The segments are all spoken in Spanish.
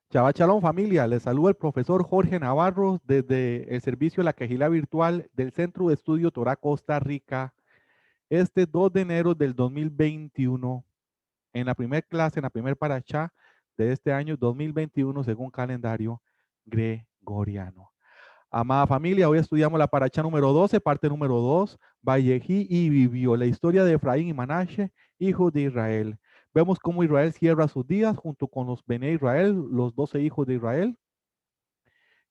Shabbat Shalom familia, les saluda el profesor Jorge Navarro desde el servicio de la Quejilá Virtual del Centro de Estudio Torá Costa Rica, este 2 de enero del 2021, en la primera clase, en la primera parashá de este año 2021 según calendario gregoriano. Amada familia, hoy estudiamos la parashá número 12, parte número 2, Vallejí y vivió, la historia de Efraín y Manashe, hijos de Israel. Vemos cómo Israel cierra sus días junto con los Bené Israel, los 12 hijos de Israel.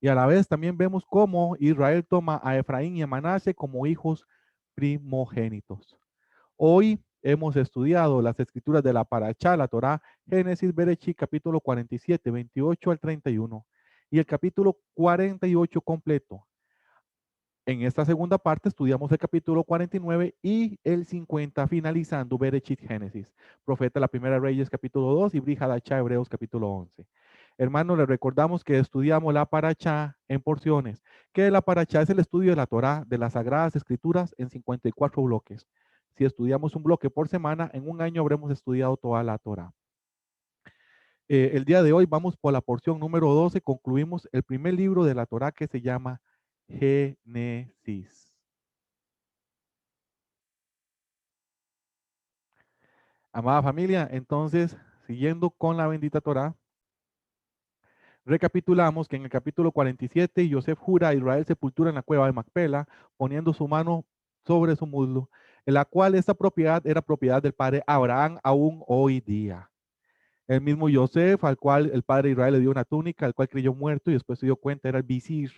Y a la vez también vemos cómo Israel toma a Efraín y a Manase como hijos primogénitos. Hoy hemos estudiado las escrituras de la Parashá, la Torá, Génesis, Bereshit, capítulo 47, 28 al 31, y el capítulo 48 completo. En esta segunda parte estudiamos el capítulo 49 y el 50, finalizando Bereshit, Génesis, Profeta la Primera Reyes, capítulo 2 y Bri Hadashá, Hebreos, capítulo 11. Hermanos, les recordamos que estudiamos la Parashá en porciones, que la Parashá es el estudio de la Torá, de las Sagradas Escrituras, en 54 bloques. Si estudiamos un bloque por semana, en un año habremos estudiado toda la Torá. El día de hoy vamos por la porción número 12, concluimos el primer libro de la Torá que se llama Génesis. Amada familia, entonces, siguiendo con la bendita Torá, recapitulamos que en el capítulo 47, Yosef jura a Israel sepultura en la cueva de Macpela, poniendo su mano sobre su muslo, en la cual esta propiedad era propiedad del padre Abraham aún hoy día. El mismo Yosef, al cual el padre Israel le dio una túnica, al cual creyó muerto y después se dio cuenta era el visir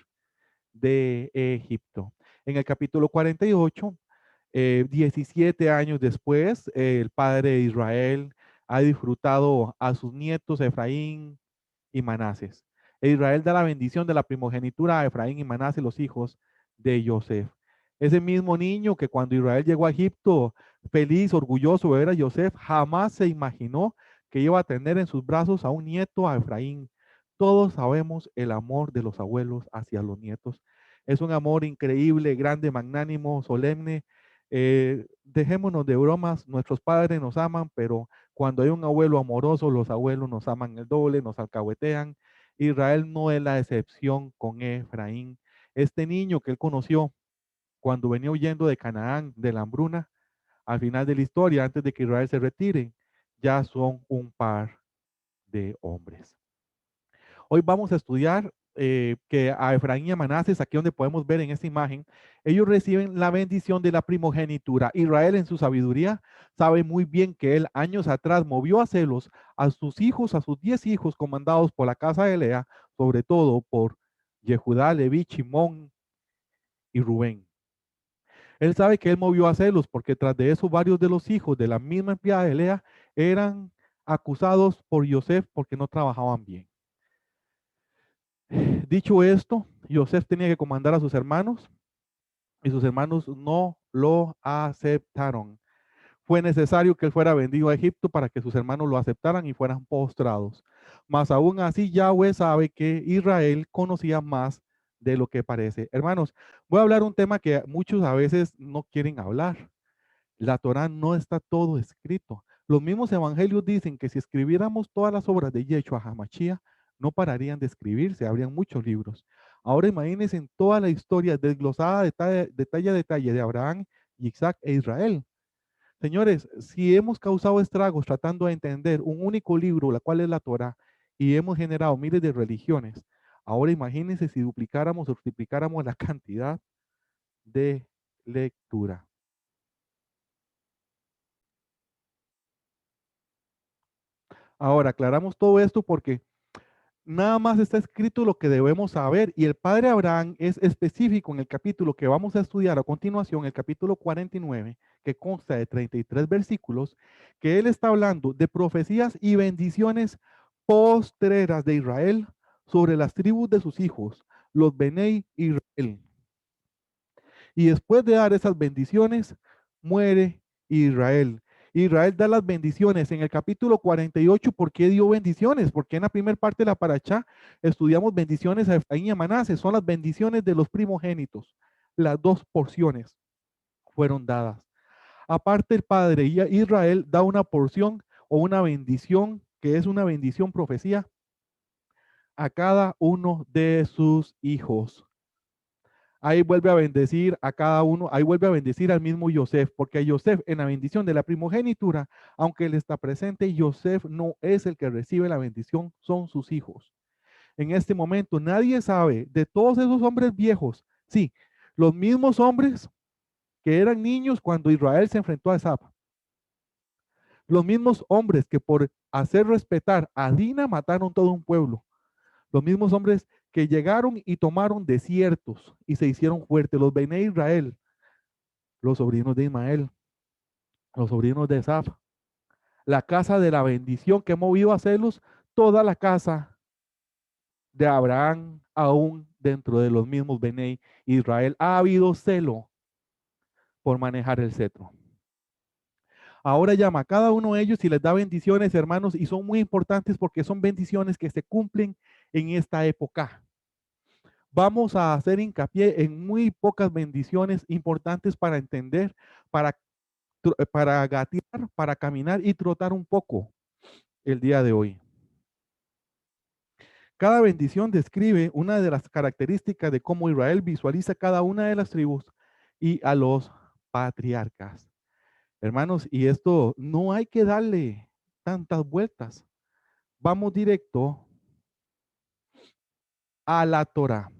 de Egipto. En el capítulo 48, 17 años después, el padre de Israel ha disfrutado a sus nietos Efraín y Manases. Israel da la bendición de la primogenitura a Efraín y Manase, los hijos de Yosef. Ese mismo niño que cuando Israel llegó a Egipto, feliz, orgulloso de ver a Yosef, jamás se imaginó que iba a tener en sus brazos a un nieto, a Efraín. Todos sabemos el amor de los abuelos hacia los nietos. Es un amor increíble, grande, magnánimo, solemne. Dejémonos de bromas, nuestros padres nos aman, pero cuando hay un abuelo amoroso, los abuelos nos aman el doble, nos alcahuetean. Israel no es la excepción con Efraín. Este niño que él conoció cuando venía huyendo de Canaán, de la hambruna, al final de la historia, antes de que Israel se retire, ya son un par de hombres. Hoy vamos a estudiar que a Efraín y a Manases, aquí donde podemos ver en esta imagen, ellos reciben la bendición de la primogenitura. Israel en su sabiduría sabe muy bien que él años atrás movió a celos a sus hijos, a sus 10 hijos comandados por la casa de Lea, sobre todo por Yehudá, Leví, Shimón y Rubén. Él sabe que él movió a celos porque tras de eso varios de los hijos de la misma empleada de Lea eran acusados por Yosef porque no trabajaban bien. Dicho esto, Yosef tenía que comandar a sus hermanos y sus hermanos no lo aceptaron. Fue necesario que él fuera vendido a Egipto para que sus hermanos lo aceptaran y fueran postrados. Mas aún así Yahweh sabe que Israel conocía más de lo que parece. Hermanos, voy a hablar un tema que muchos a veces no quieren hablar. La Torá no está todo escrito. Los mismos evangelios dicen que si escribiéramos todas las obras de Yeshua HaMashiach, no pararían de escribirse, habrían muchos libros. Ahora imagínense en toda la historia desglosada detalle a detalle de Abraham, Isaac e Israel. Señores, si hemos causado estragos tratando de entender un único libro, la cual es la Torá, y hemos generado miles de religiones, ahora imagínense si duplicáramos o triplicáramos la cantidad de lectura. Ahora, aclaramos todo esto porque nada más está escrito lo que debemos saber y el padre Abraham es específico en el capítulo que vamos a estudiar a continuación, el capítulo 49, que consta de 33 versículos, que él está hablando de profecías y bendiciones postreras de Israel sobre las tribus de sus hijos, los Benei Israel. Y después de dar esas bendiciones, muere Israel. Israel da las bendiciones en el capítulo 48. ¿Por qué dio bendiciones? Porque en la primera parte de la paracha estudiamos bendiciones a Efraín y a Manase. Son las bendiciones de los primogénitos. Las dos porciones fueron dadas. Aparte, el padre Israel da una porción o una bendición que es una bendición profecía a cada uno de sus hijos. Ahí vuelve a bendecir a cada uno, ahí vuelve a bendecir al mismo Yosef, porque a Yosef en la bendición de la primogenitura, aunque él está presente, Yosef no es el que recibe la bendición, son sus hijos. En este momento nadie sabe de todos esos hombres viejos, sí, los mismos hombres que eran niños cuando Israel se enfrentó a Esab, los mismos hombres que por hacer respetar a Dina mataron todo un pueblo, los mismos hombres que llegaron y tomaron desiertos y se hicieron fuertes, los Bene Israel, los sobrinos de Ismael, los sobrinos de Esaf, la casa de la bendición que ha movido a celos, toda la casa de Abraham, aún dentro de los mismos Bene Israel, ha habido celo por manejar el cetro. Ahora llama a cada uno de ellos y les da bendiciones, hermanos, y son muy importantes porque son bendiciones que se cumplen en esta época. Vamos a hacer hincapié en muy pocas bendiciones importantes para entender, para, para gatear, para caminar y trotar un poco el día de hoy. Cada bendición describe una de las características de cómo Israel visualiza cada una de las tribus y a los patriarcas. Hermanos, y esto no hay que darle tantas vueltas. Vamos directo a la Torah.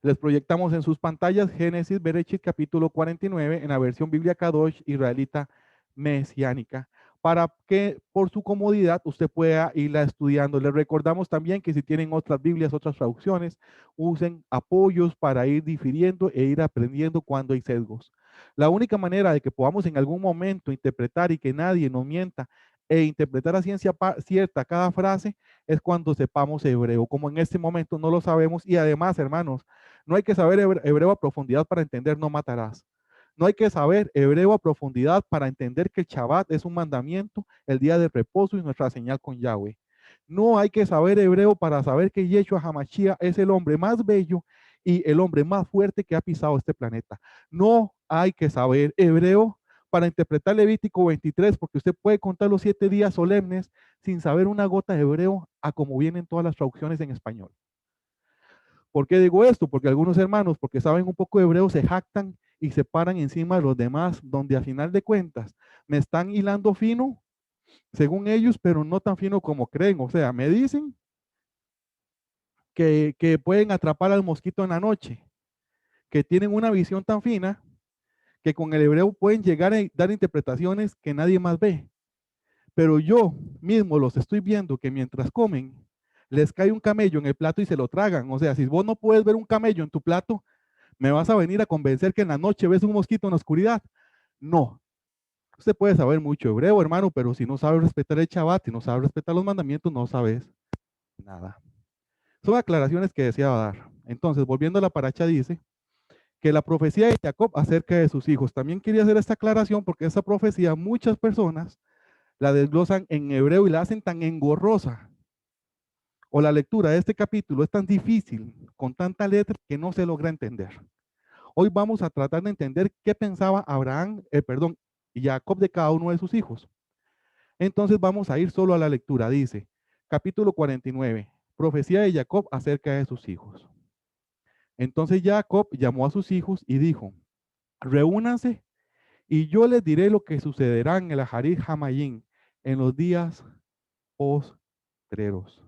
Les proyectamos en sus pantallas Génesis, Bereshit, capítulo 49, en la versión Biblia Kadosh israelita mesiánica, para que por su comodidad usted pueda irla estudiando. Les recordamos también que si tienen otras Biblias, otras traducciones, usen apoyos para ir difiriendo e ir aprendiendo cuando hay sesgos. La única manera de que podamos en algún momento interpretar y que nadie nos mienta e interpretar a ciencia cierta cada frase es cuando sepamos hebreo. Como en este momento no lo sabemos y además, hermanos, no hay que saber hebreo a profundidad para entender no matarás. No hay que saber hebreo a profundidad para entender que el Shabbat es un mandamiento, el día de reposo y nuestra señal con Yahweh. No hay que saber hebreo para saber que Yeshua HaMashiach es el hombre más bello y el hombre más fuerte que ha pisado este planeta. No hay que saber hebreo para interpretar Levítico 23, porque usted puede contar los 7 días solemnes sin saber una gota de hebreo a como vienen todas las traducciones en español. ¿Por qué digo esto? Porque algunos hermanos, porque saben un poco de hebreo, se jactan y se paran encima de los demás, donde a final de cuentas me están hilando fino, según ellos, pero no tan fino como creen. O sea, me dicen que pueden atrapar al mosquito en la noche, que tienen una visión tan fina que con el hebreo pueden llegar a dar interpretaciones que nadie más ve. Pero yo mismo los estoy viendo que mientras comen, les cae un camello en el plato y se lo tragan. O sea, si vos no puedes ver un camello en tu plato, ¿me vas a venir a convencer que en la noche ves un mosquito en la oscuridad? No. Usted puede saber mucho hebreo, hermano, pero si no sabe respetar el Shabbat, si no sabe respetar los mandamientos, no sabes nada. Son aclaraciones que deseaba dar. Entonces, volviendo a la paracha, dice que la profecía de Jacob acerca de sus hijos. También quería hacer esta aclaración porque esa profecía muchas personas la desglosan en hebreo y la hacen tan engorrosa. O la lectura de este capítulo es tan difícil, con tanta letra, que no se logra entender. Hoy vamos a tratar de entender qué pensaba y Jacob de cada uno de sus hijos. Entonces vamos a ir solo a la lectura. Dice, capítulo 49, profecía de Jacob acerca de sus hijos. Entonces Jacob llamó a sus hijos y dijo, reúnanse y yo les diré lo que sucederá en el Aharit Hamayim en los días postreros.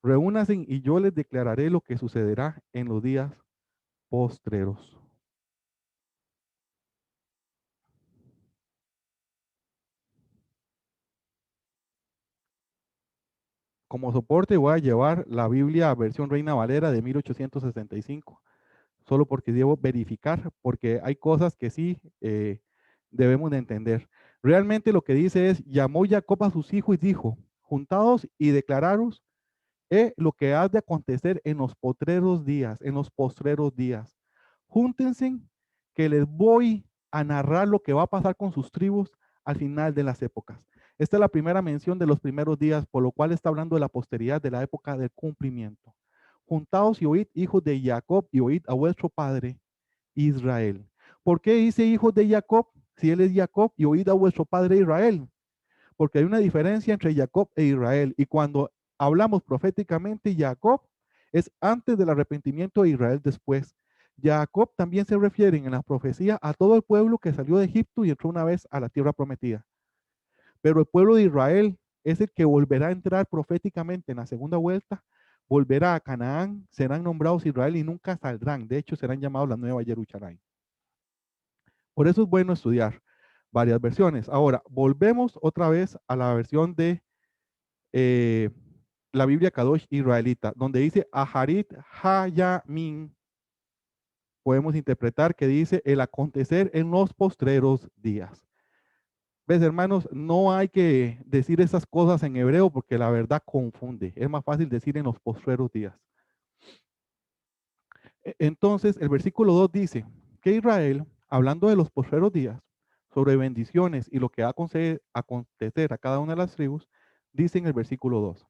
Reúnanse y yo les declararé lo que sucederá en los días postreros. Como soporte voy a llevar la Biblia versión Reina Valera de 1865, solo porque debo verificar, porque hay cosas que sí debemos de entender. Realmente lo que dice es, llamó Jacob a sus hijos y dijo, juntaos y declararos lo que ha de acontecer en los postreros días. Júntense que les voy a narrar lo que va a pasar con sus tribus al final de las épocas. Esta es la primera mención de los primeros días, por lo cual está hablando de la posteridad de la época del cumplimiento. Juntaos y oíd, hijos de Jacob, y oíd a vuestro padre Israel. ¿Por qué dice hijos de Jacob? Si él es Jacob, y oíd a vuestro padre Israel. Porque hay una diferencia entre Jacob e Israel. Y cuando hablamos proféticamente, Jacob es antes del arrepentimiento de Israel después. Jacob también se refiere en la profecía a todo el pueblo que salió de Egipto y entró una vez a la tierra prometida. Pero el pueblo de Israel es el que volverá a entrar proféticamente en la segunda vuelta, volverá a Canaán, serán nombrados Israel y nunca saldrán. De hecho, serán llamados la nueva Jerusalén. Por eso es bueno estudiar varias versiones. Ahora, volvemos otra vez a la versión de eh, la Biblia Kadosh israelita, donde dice Aharit Hayamin. Podemos interpretar que dice el acontecer en los postreros días. ¿Ves, hermanos? No hay que decir esas cosas en hebreo porque la verdad confunde. Es más fácil decir en los postreros días. Entonces, el versículo 2 dice que Israel, hablando de los postreros días, sobre bendiciones y lo que va a acontecer a cada una de las tribus, dice en el versículo 2,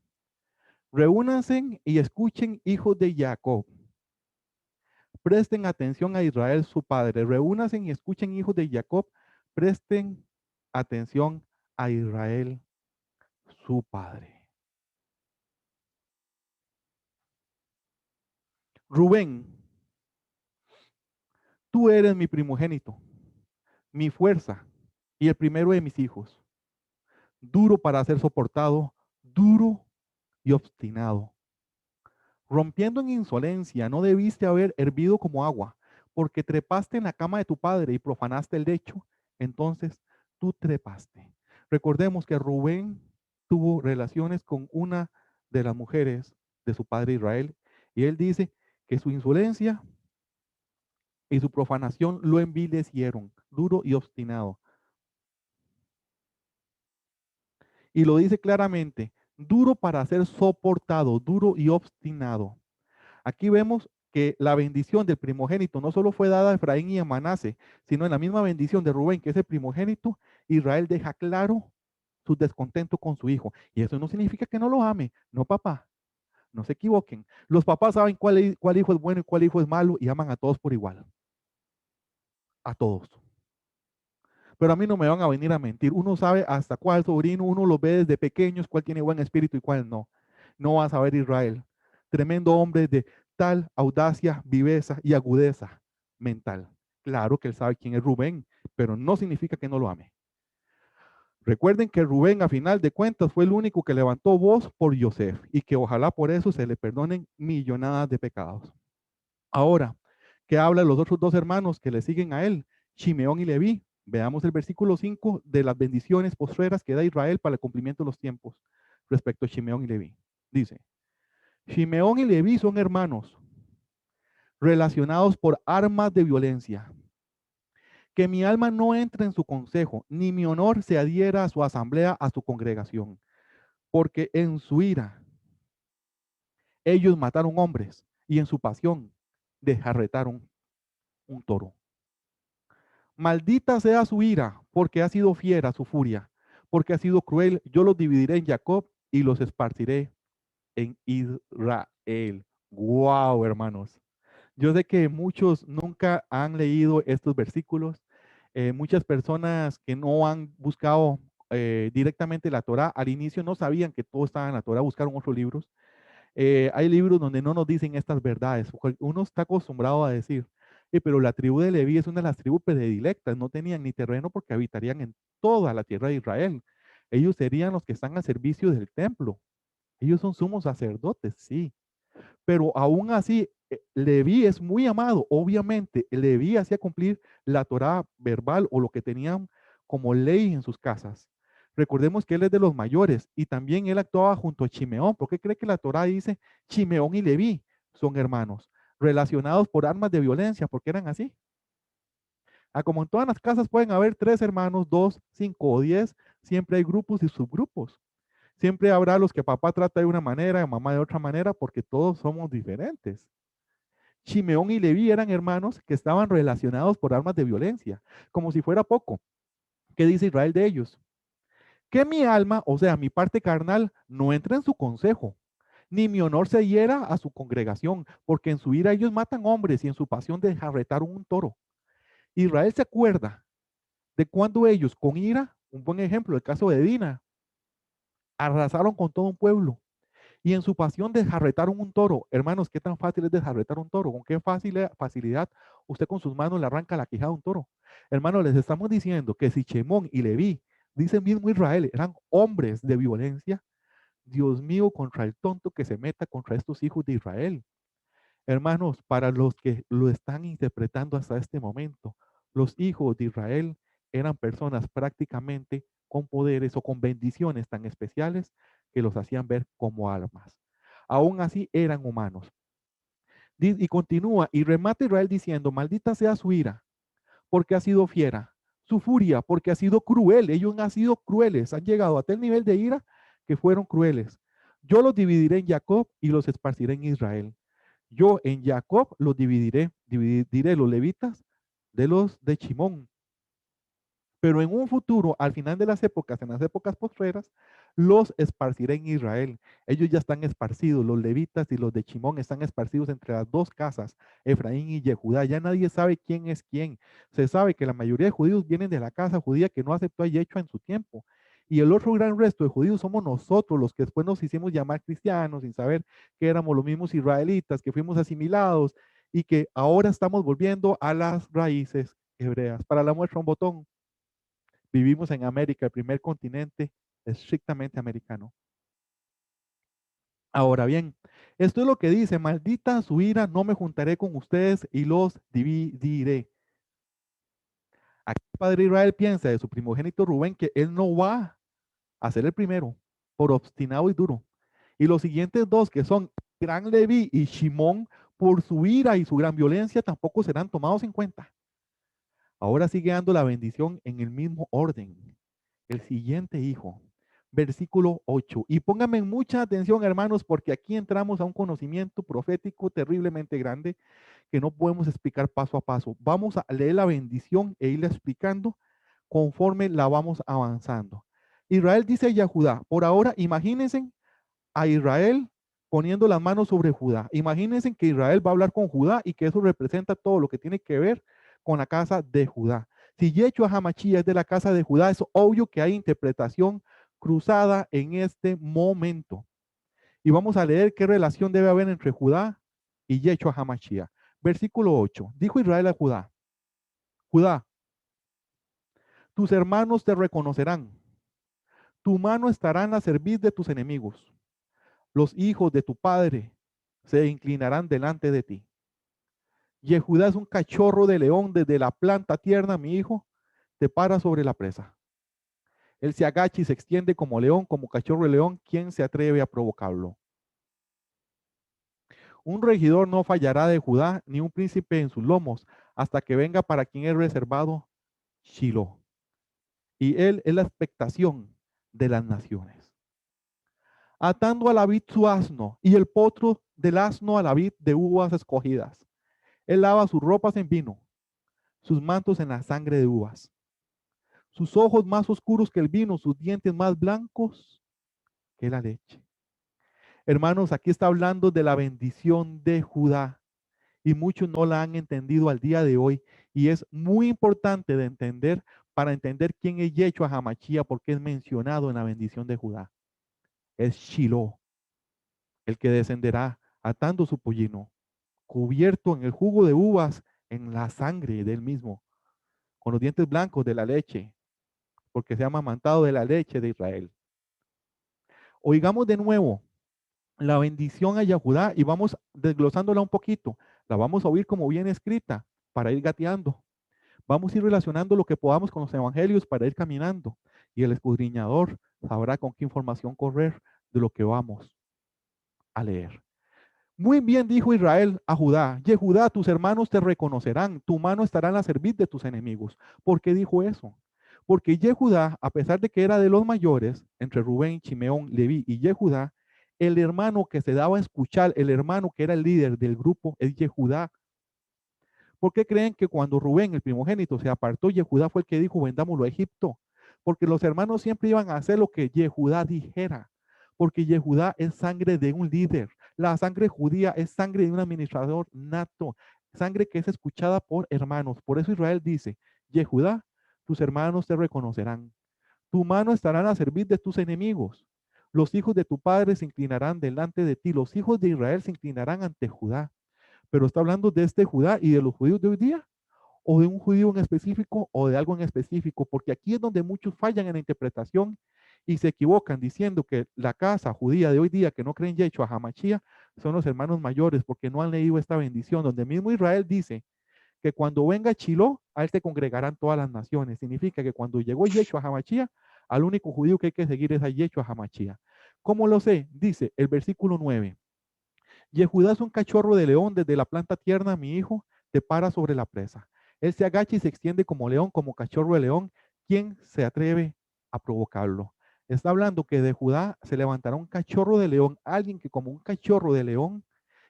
reúnanse y escuchen, hijos de Jacob. Presten atención a Israel, su padre. Reúnanse y escuchen, hijos de Jacob. Presten atención a Israel, su padre. Rubén, tú eres mi primogénito, mi fuerza y el primero de mis hijos. Duro para ser soportado, duro y obstinado. Rompiendo en insolencia, no debiste haber hervido como agua, porque trepaste en la cama de tu padre y profanaste el lecho, entonces tú trepaste. Recordemos que Rubén tuvo relaciones con una de las mujeres de su padre Israel, y él dice que su insolencia y su profanación lo envilecieron, duro y obstinado. Y lo dice claramente, duro para ser soportado, duro y obstinado. Aquí vemos que la bendición del primogénito no solo fue dada a Efraín y a Manase, sino en la misma bendición de Rubén, que es el primogénito, Israel deja claro su descontento con su hijo. Y eso no significa que no lo ame. No, papá, no se equivoquen. Los papás saben cuál hijo es bueno y cuál hijo es malo y aman a todos por igual. A todos. Pero a mí no me van a venir a mentir. Uno sabe hasta cuál sobrino, uno lo ve desde pequeños, cuál tiene buen espíritu y cuál no. No va a saber Israel. Tremendo hombre de tal audacia, viveza y agudeza mental. Claro que él sabe quién es Rubén, pero no significa que no lo ame. Recuerden que Rubén, a final de cuentas, fue el único que levantó voz por Yosef y que ojalá por eso se le perdonen millonadas de pecados. Ahora, ¿qué habla los otros dos hermanos que le siguen a él? Shimeón y Leví. Veamos el versículo 5 de las bendiciones postreras que da Israel para el cumplimiento de los tiempos respecto a Shimeón y Leví. Dice, Shimeón y Leví son hermanos relacionados por armas de violencia. Que mi alma no entre en su consejo, ni mi honor se adhiera a su asamblea, a su congregación, porque en su ira ellos mataron hombres y en su pasión desjarretaron un toro. Maldita sea su ira, porque ha sido fiera su furia, porque ha sido cruel. Yo los dividiré en Jacob y los esparciré en Israel. Wow, hermanos. Yo sé que muchos nunca han leído estos versículos. Muchas personas que no han buscado directamente la Torá al inicio no sabían que todo estaba en la Torá, buscaron otros libros. Hay libros donde no nos dicen estas verdades. Uno está acostumbrado a decir, pero la tribu de Leví es una de las tribus predilectas, no tenían ni terreno porque habitarían en toda la tierra de Israel. Ellos serían los que están al servicio del templo. Ellos son sumos sacerdotes, sí, pero aún así, Leví es muy amado. Obviamente, Leví hacía cumplir la Torá verbal o lo que tenían como ley en sus casas. Recordemos que él es de los mayores y también él actuaba junto a Chimeón. ¿Por qué cree que la Torá dice Chimeón y Leví son hermanos, relacionados por armas de violencia? Porque eran así. Como en todas las casas pueden haber tres hermanos, dos, cinco o 10, siempre hay grupos y subgrupos. Siempre habrá los que papá trata de una manera, mamá de otra manera, porque todos somos diferentes. Chimeón y Leví eran hermanos que estaban relacionados por armas de violencia, como si fuera poco. ¿Qué dice Israel de ellos? Que mi alma, o sea, mi parte carnal, no entre en su consejo, ni mi honor se hiera a su congregación, porque en su ira ellos matan hombres y en su pasión desjarretaron un toro. Israel se acuerda de cuando ellos con ira, un buen ejemplo, el caso de Dina, arrasaron con todo un pueblo. Y en su pasión desjarretaron un toro. Hermanos, ¿qué tan fácil es desjarretar un toro? ¿Con qué facilidad usted con sus manos le arranca la quijada a un toro? Hermanos, les estamos diciendo que si Chemón y Leví, dice mismo Israel, eran hombres de violencia, Dios mío, contra el tonto que se meta contra estos hijos de Israel. Hermanos, para los que lo están interpretando hasta este momento, los hijos de Israel eran personas prácticamente con poderes o con bendiciones tan especiales que los hacían ver como almas. Aún así eran humanos. Y continúa, y remata Israel diciendo, maldita sea su ira, porque ha sido fiera, su furia, porque ha sido cruel. Ellos han sido crueles, han llegado a tal nivel de ira que fueron crueles. Yo los dividiré en Jacob y los esparciré en Israel. Yo en Jacob los dividiré los levitas de los de Chimón. Pero en un futuro, al final de las épocas, en las épocas postreras, los esparciré en Israel. Ellos ya están esparcidos, los levitas y los de Chimón están esparcidos entre las dos casas, Efraín y Yehudá. Ya nadie sabe quién es quién. Se sabe que la mayoría de judíos vienen de la casa judía que no aceptó a Yeshua en su tiempo. Y el otro gran resto de judíos somos nosotros, los que después nos hicimos llamar cristianos sin saber que éramos los mismos israelitas, que fuimos asimilados y que ahora estamos volviendo a las raíces hebreas. Para la muestra un botón. Vivimos en América, el primer continente estrictamente americano. Ahora bien, esto es lo que dice, maldita su ira, no me juntaré con ustedes y los dividiré. Aquí el padre Israel piensa de su primogénito Rubén que él no va a ser el primero, por obstinado y duro. Y los siguientes dos, que son Gran Leví y Shimón, por su ira y su gran violencia, tampoco serán tomados en cuenta. Ahora sigue dando la bendición en el mismo orden. El siguiente hijo, versículo 8. Y pónganme mucha atención, hermanos, porque aquí entramos a un conocimiento profético terriblemente grande que no podemos explicar paso a paso. Vamos a leer la bendición e irla explicando conforme la vamos avanzando. Israel dice a Judá, por ahora imagínense a Israel poniendo las manos sobre Judá. Imagínense que Israel va a hablar con Judá y que eso representa todo lo que tiene que ver con la casa de Judá. Si Yeshua Hamachía es de la casa de Judá, es obvio que hay interpretación cruzada en este momento. Y vamos a leer qué relación debe haber entre Judá y Yeshua Hamachía. Versículo 8. Dijo Israel a Judá, Judá, tus hermanos te reconocerán, tu mano estará en la cerviz de tus enemigos. Los hijos de tu padre se inclinarán delante de ti. Yehudá es un cachorro de león desde la planta tierna, mi hijo, te para sobre la presa. Él se agacha y se extiende como león, como cachorro de león. ¿Quién se atreve a provocarlo? Un regidor no fallará de Judá, ni un príncipe en sus lomos, hasta que venga para quien es reservado Shiloh. Y él es la expectación de las naciones. Atando a la vid su asno, y el potro del asno a la vid de uvas escogidas. Él lava sus ropas en vino, sus mantos en la sangre de uvas. Sus ojos más oscuros que el vino, sus dientes más blancos que la leche. Hermanos, aquí está hablando de la bendición de Judá y muchos no la han entendido al día de hoy y es muy importante de entender para entender quién es Yeshua Hamachía porque es mencionado en la bendición de Judá. Es Shiloh, el que descenderá atando su pollino, cubierto en el jugo de uvas, en la sangre del mismo, con los dientes blancos de la leche, porque se ha amamantado de la leche de Israel. Oigamos de nuevo la bendición a Yahudá y vamos desglosándola un poquito. La vamos a oír como bien escrita para ir gateando. Vamos a ir relacionando lo que podamos con los evangelios para ir caminando. Y el escudriñador sabrá con qué información correr de lo que vamos a leer. Muy bien dijo Israel a Judá, Yehudá, tus hermanos te reconocerán, tu mano estará en la cerviz de tus enemigos. ¿Por qué dijo eso? Porque Yehudá, a pesar de que era de los mayores, entre Rubén, Chimeón, Leví y Yehudá, el hermano que se daba a escuchar, el hermano que era el líder del grupo es Yehudá. ¿Por qué creen que cuando Rubén, el primogénito, se apartó, Yehudá fue el que dijo, vendámoslo a Egipto? Porque los hermanos siempre iban a hacer lo que Yehudá dijera, porque Yehudá es sangre de un líder. La sangre judía es sangre de un administrador nato, sangre que es escuchada por hermanos. Por eso Israel dice, Yehudá, tus hermanos te reconocerán. Tu mano estará a servir de tus enemigos. Los hijos de tu padre se inclinarán delante de ti. Los hijos de Israel se inclinarán ante Judá. Pero está hablando de este Judá y de los judíos de hoy día, o de un judío en específico, o de algo en específico, porque aquí es donde muchos fallan en la interpretación y se equivocan diciendo que la casa judía de hoy día que no creen Yeshua HaMashiach son los hermanos mayores, porque no han leído esta bendición, donde mismo Israel dice que cuando venga Chilo, a él se congregarán todas las naciones. Significa que cuando llegó Yeshua HaMashiach, al único judío que hay que seguir es a Yeshua HaMashiach. ¿Cómo lo sé? Dice el versículo 9. Yehudá es un cachorro de león, desde la planta tierna, mi hijo, te para sobre la presa. Él se agacha y se extiende como león, como cachorro de león. ¿Quién se atreve a provocarlo? Está hablando que de Judá se levantará un cachorro de león, alguien que como un cachorro de león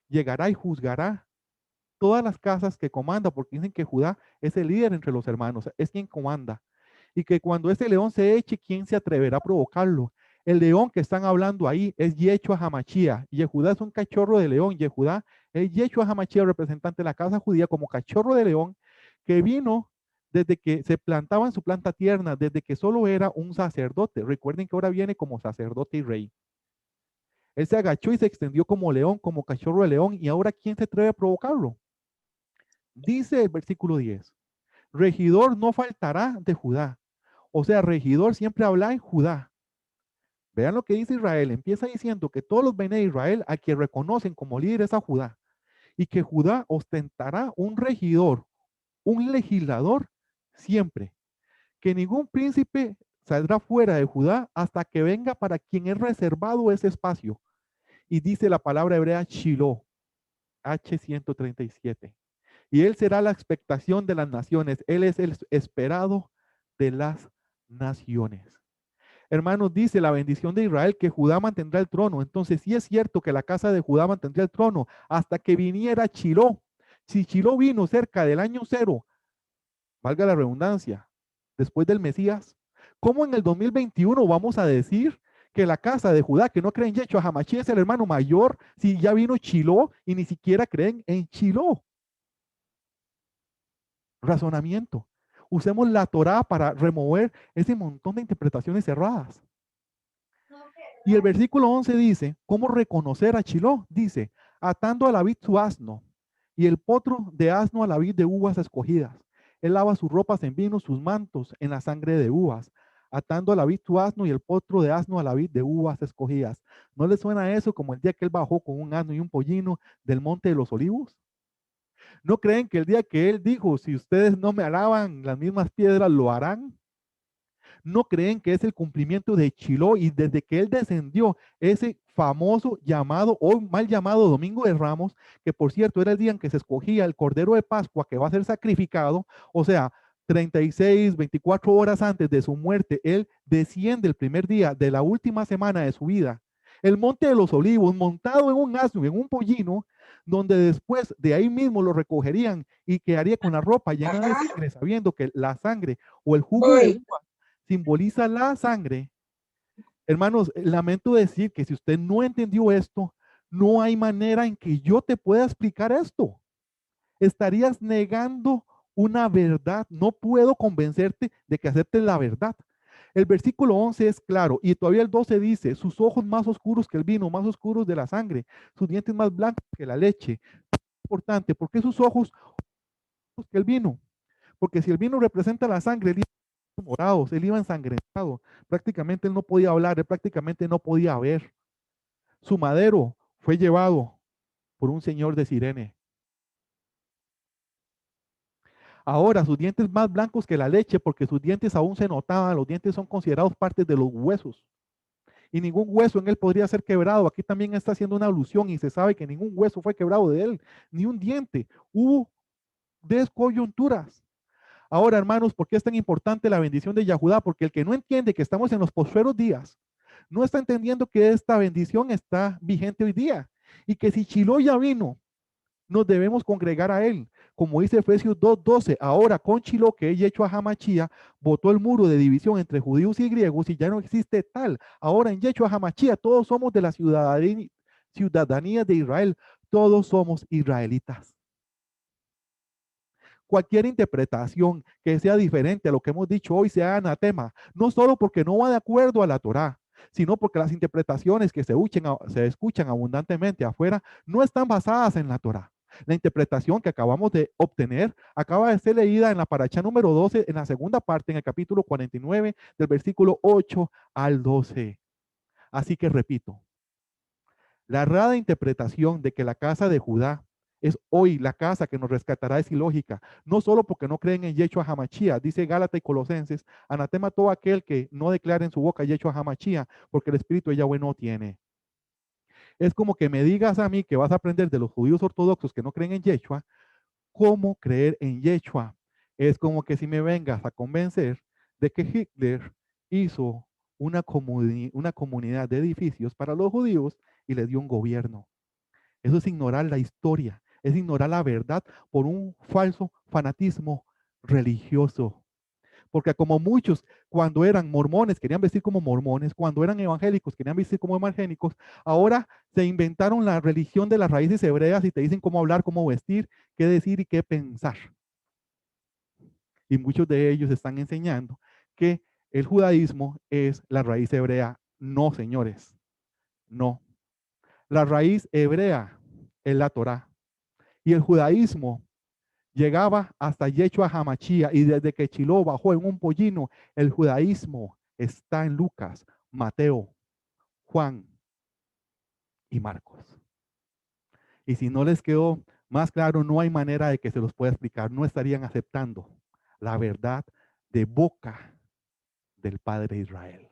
llegará y juzgará todas las casas que comanda, porque dicen que Judá es el líder entre los hermanos, es quien comanda. Y que cuando ese león se eche, ¿quién se atreverá a provocarlo? El león que están hablando ahí es Yeshua HaMashiach. Yehudá es un cachorro de león. Yehudá es Yeshua HaMashiach, representante de la casa judía, como cachorro de león, que vino desde que se plantaba en su planta tierna, desde que solo era un sacerdote. Recuerden que ahora viene como sacerdote y rey. Él se agachó y se extendió como león, como cachorro de león. ¿Y ahora quién se atreve a provocarlo? Dice el versículo 10, regidor no faltará de Judá. O sea, regidor siempre habla en Judá. Vean lo que dice Israel. Empieza diciendo que todos los Bene de Israel a quien reconocen como líderes a Judá y que Judá ostentará un regidor, un legislador siempre. Que ningún príncipe saldrá fuera de Judá hasta que venga para quien es reservado ese espacio. Y dice la palabra hebrea Shiloh, H137. Y él será la expectación de las naciones. Él es el esperado de las naciones. Hermanos, dice la bendición de Israel que Judá mantendrá el trono. Entonces, sí es cierto que la casa de Judá mantendría el trono hasta que viniera Chiló. Si Chiló vino cerca del año cero, valga la redundancia, después del Mesías, ¿cómo en el 2021 vamos a decir que la casa de Judá, que no creen en Yeshua HaMashiach, es el hermano mayor, si ya vino Chiló y ni siquiera creen en Chiló? Razonamiento. Usemos la Torá para remover ese montón de interpretaciones cerradas. Y el versículo 11 dice, ¿cómo reconocer a Chiló? Dice, atando a la vid su asno, y el potro de asno a la vid de uvas escogidas. Él lava sus ropas en vino, sus mantos en la sangre de uvas, atando a la vid su asno y el potro de asno a la vid de uvas escogidas. ¿No le suena eso como el día que él bajó con un asno y un pollino del monte de los olivos? ¿No creen que el día que él dijo, si ustedes no me alaban, las mismas piedras lo harán? ¿No creen que es el cumplimiento de Shiloh y desde que él descendió, ese famoso llamado o mal llamado Domingo de Ramos, que por cierto era el día en que se escogía el Cordero de Pascua que va a ser sacrificado, o sea, 36, 24 horas antes de su muerte, él desciende el primer día de la última semana de su vida, el Monte de los Olivos, montado en un asno, en un pollino, donde después de ahí mismo lo recogerían y quedaría con la ropa llena de sangre, sabiendo que la sangre o el jugo de uva simboliza la sangre. Hermanos, lamento decir que si usted no entendió esto, no hay manera en que yo te pueda explicar esto. Estarías negando una verdad. No puedo convencerte de que aceptes la verdad. El versículo 11 es claro y todavía el 12 dice, sus ojos más oscuros que el vino, más oscuros de la sangre, sus dientes más blancos que la leche. Importante, ¿por qué sus ojos que el vino? Porque si el vino representa la sangre, él iba morados, él iba ensangrentado, prácticamente él no podía hablar, él prácticamente no podía ver. Su madero fue llevado por un señor de Cirene. Ahora sus dientes más blancos que la leche, porque sus dientes aún se notaban, los dientes son considerados partes de los huesos. Y ningún hueso en él podría ser quebrado. Aquí también está haciendo una alusión y se sabe que ningún hueso fue quebrado de él, ni un diente. Hubo descoyunturas. Ahora, hermanos, ¿por qué es tan importante la bendición de Yahudá? Porque el que no entiende que estamos en los postreros días, no está entendiendo que esta bendición está vigente hoy día y que si Shiloh ya vino, nos debemos congregar a él. Como dice Efesios 2:12, ahora con Shiloh, que es Yeshua HaMashiach, botó el muro de división entre judíos y griegos y ya no existe tal. Ahora en Yeshua HaMashiach todos somos de la ciudadanía de Israel, todos somos israelitas. Cualquier interpretación que sea diferente a lo que hemos dicho hoy sea anatema, no solo porque no va de acuerdo a la Torá, sino porque las interpretaciones que se escuchan abundantemente afuera no están basadas en la Torá. La interpretación que acabamos de obtener acaba de ser leída en la paracha número 12, en la segunda parte, en el capítulo 49, del versículo 8 al 12. Así que repito, la errada interpretación de que la casa de Judá es hoy la casa que nos rescatará es ilógica, no solo porque no creen en Yeshua HaMashiach, dice Gálatas y Colosenses, anatema todo aquel que no declare en su boca Yeshua HaMashiach, porque el Espíritu de Yahweh no tiene. Es como que me digas a mí que vas a aprender de los judíos ortodoxos que no creen en Yeshua, cómo creer en Yeshua. Es como que si me vengas a convencer de que Hitler hizo una comunidad de edificios para los judíos y les dio un gobierno. Eso es ignorar la historia, es ignorar la verdad por un falso fanatismo religioso. Porque como muchos, cuando eran mormones, querían vestir como mormones, cuando eran evangélicos, querían vestir como evangélicos, ahora se inventaron la religión de las raíces hebreas y te dicen cómo hablar, cómo vestir, qué decir y qué pensar. Y muchos de ellos están enseñando que el judaísmo es la raíz hebrea. No, señores, no. La raíz hebrea es la Torá. Y el judaísmo llegaba hasta Yeshua HaMashiach, y desde que Chiló bajó en un pollino, el judaísmo está en Lucas, Mateo, Juan y Marcos. Y si no les quedó más claro, no hay manera de que se los pueda explicar. No estarían aceptando la verdad de boca del Padre Israel.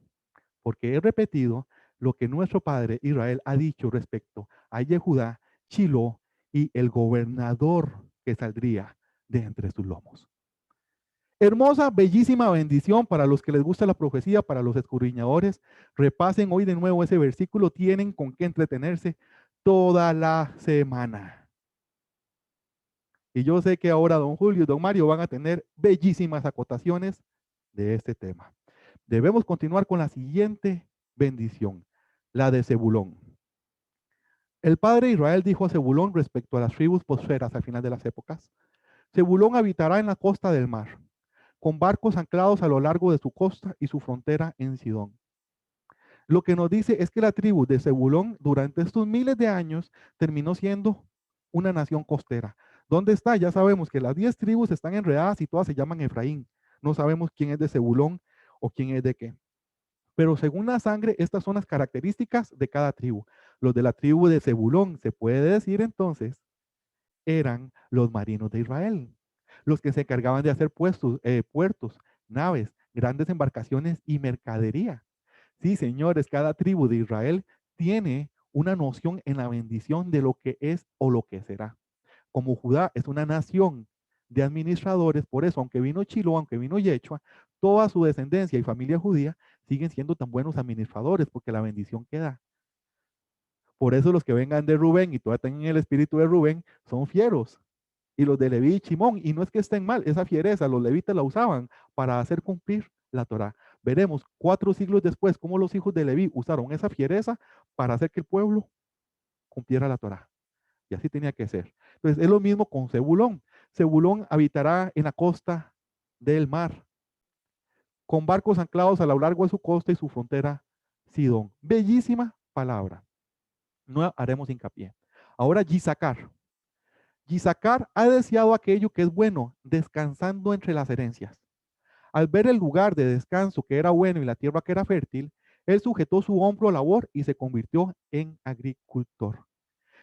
Porque he repetido lo que nuestro Padre Israel ha dicho respecto a Yehudá, Chiló y el gobernador que saldría de entre sus lomos. Hermosa, bellísima bendición para los que les gusta la profecía, para los escudriñadores. Repasen hoy de nuevo ese versículo, tienen con qué entretenerse toda la semana. Y yo sé que ahora don Julio y don Mario van a tener bellísimas acotaciones de este tema. Debemos continuar con la siguiente bendición, la de Zebulón. El padre Israel dijo a Zebulón respecto a las tribus postreras al final de las épocas: Zebulón habitará en la costa del mar, con barcos anclados a lo largo de su costa y su frontera en Sidón. Lo que nos dice es que la tribu de Zebulón durante estos miles de años terminó siendo una nación costera. ¿Dónde está? Ya sabemos que las 10 tribus están enredadas y todas se llaman Efraín. No sabemos quién es de Zebulón o quién es de qué. Pero según la sangre, estas son las características de cada tribu. Los de la tribu de Zebulón, se puede decir entonces, eran los marinos de Israel, los que se encargaban de hacer puertos, naves, grandes embarcaciones y mercadería. Sí, señores, cada tribu de Israel tiene una noción en la bendición de lo que es o lo que será. Como Judá es una nación de administradores, por eso, aunque vino Chilo, aunque vino Yechua, toda su descendencia y familia judía siguen siendo tan buenos administradores, porque la bendición queda. Por eso los que vengan de Rubén y todavía tengan el espíritu de Rubén son fieros. Y los de Leví y Chimón, y no es que estén mal, esa fiereza, los levitas la usaban para hacer cumplir la Torá. Veremos 4 siglos después cómo los hijos de Leví usaron esa fiereza para hacer que el pueblo cumpliera la Torá. Y así tenía que ser. Entonces es lo mismo con Zebulón. Zebulón habitará en la costa del mar, con barcos anclados a lo largo de su costa y su frontera Sidón. Bellísima palabra. No haremos hincapié. Ahora Yisacar. Yisacar ha deseado aquello que es bueno, descansando entre las herencias. Al ver el lugar de descanso que era bueno y la tierra que era fértil, él sujetó su hombro a labor y se convirtió en agricultor.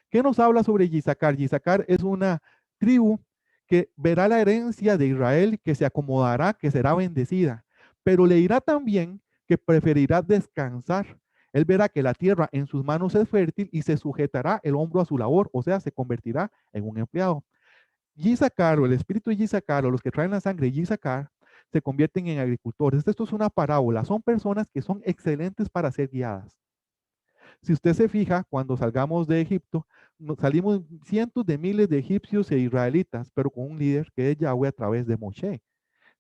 ¿Qué nos habla sobre Yisacar? Yisacar es una tribu que verá la herencia de Israel, que se acomodará, que será bendecida, pero le irá también que preferirá descansar. Él verá que la tierra en sus manos es fértil y se sujetará el hombro a su labor, o sea, se convertirá en un empleado. Yisacar o el espíritu de Yisacar o los que traen la sangre de Yisacar se convierten en agricultores. Esto es una parábola. Son personas que son excelentes para ser guiadas. Si usted se fija, cuando salgamos de Egipto, salimos cientos de miles de egipcios e israelitas, pero con un líder que es Yahweh a través de Moshe.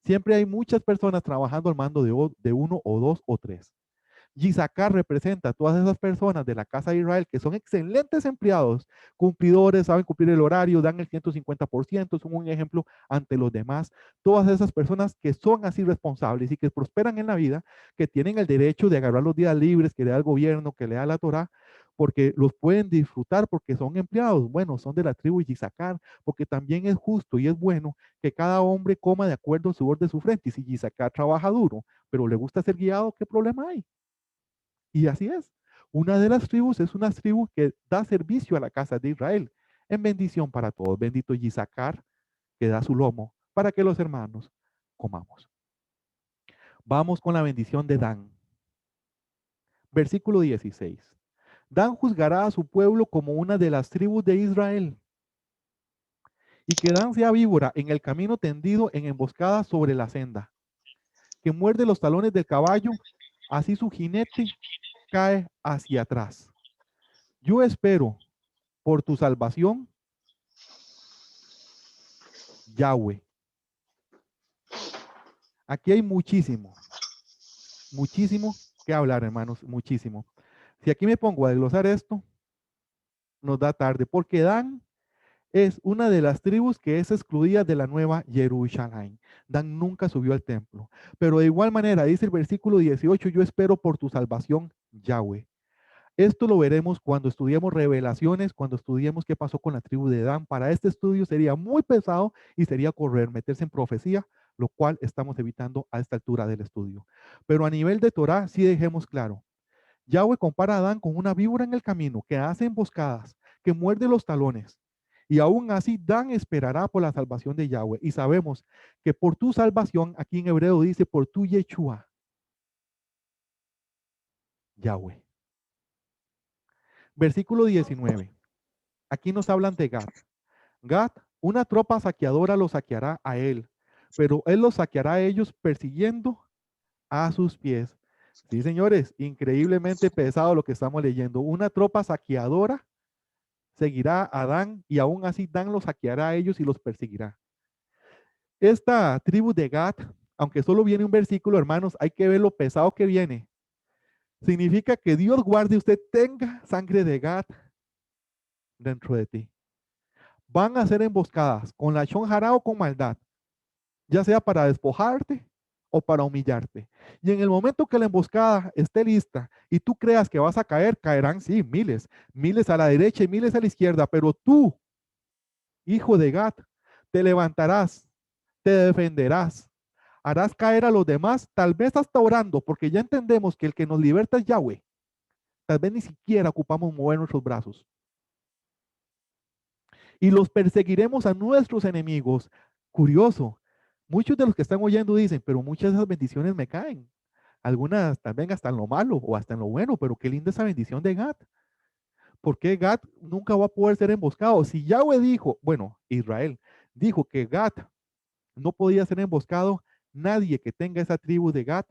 Siempre hay muchas personas trabajando al mando de uno o dos o tres. Yisacar representa a todas esas personas de la casa de Israel que son excelentes empleados, cumplidores, saben cumplir el horario, dan el 150%, son un ejemplo ante los demás. Todas esas personas que son así responsables y que prosperan en la vida, que tienen el derecho de agarrar los días libres que le da el gobierno, que le da la Torá, porque los pueden disfrutar porque son empleados, bueno, son de la tribu de Yisacar, porque también es justo y es bueno que cada hombre coma de acuerdo al sudor de su frente. Y si Yisacar trabaja duro, pero le gusta ser guiado, ¿qué problema hay? Y así es. Una de las tribus es una tribu que da servicio a la casa de Israel en bendición para todos. Bendito Yisacar, que da su lomo para que los hermanos comamos. Vamos con la bendición de Dan. Versículo 16. Dan juzgará a su pueblo como una de las tribus de Israel, y que Dan sea víbora en el camino tendido en emboscada sobre la senda, que muerde los talones del caballo, así su jinete cae hacia atrás. Yo espero por tu salvación, Yahweh. Aquí hay muchísimo, muchísimo que hablar, hermanos, muchísimo. Si aquí me pongo a desglosar esto, nos da tarde, porque Dan es una de las tribus que es excluida de la nueva Jerusalén. Dan nunca subió al templo. Pero de igual manera, dice el versículo 18, yo espero por tu salvación, Yahweh. Esto lo veremos cuando estudiemos Revelaciones, cuando estudiemos qué pasó con la tribu de Dan. Para este estudio sería muy pesado y sería correr, meterse en profecía, lo cual estamos evitando a esta altura del estudio. Pero a nivel de Torah, sí dejemos claro. Yahweh compara a Dan con una víbora en el camino que hace emboscadas, que muerde los talones. Y aún así, Dan esperará por la salvación de Yahweh. Y sabemos que por tu salvación, aquí en hebreo dice, por tu Yeshua, Yahweh. Versículo 19. Aquí nos hablan de Gad. Gad, una tropa saqueadora lo saqueará a él, pero él los saqueará a ellos persiguiendo a sus pies. Sí, señores, increíblemente pesado lo que estamos leyendo. Una tropa saqueadora seguirá a Dan y aún así Dan los saqueará a ellos y los perseguirá. Esta tribu de Gad, aunque solo viene un versículo, hermanos, hay que ver lo pesado que viene. Significa que Dios guarde usted tenga sangre de Gad dentro de ti. Van a ser emboscadas con la shonjara o con maldad, ya sea para despojarte o para humillarte. Y en el momento que la emboscada esté lista y tú creas que vas a caer, caerán, sí, miles, miles a la derecha y miles a la izquierda, pero tú, hijo de Gad, te levantarás, te defenderás, harás caer a los demás, tal vez hasta orando, porque ya entendemos que el que nos liberta es Yahweh. Tal vez ni siquiera ocupamos mover nuestros brazos. Y los perseguiremos a nuestros enemigos. Curioso, muchos de los que están oyendo dicen, pero muchas de esas bendiciones me caen. Algunas también hasta en lo malo o hasta en lo bueno, pero qué linda esa bendición de Gad. ¿Por qué Gad nunca va a poder ser emboscado? Si Yahweh dijo, bueno, Israel dijo que Gad no podía ser emboscado, nadie que tenga esa tribu de Gad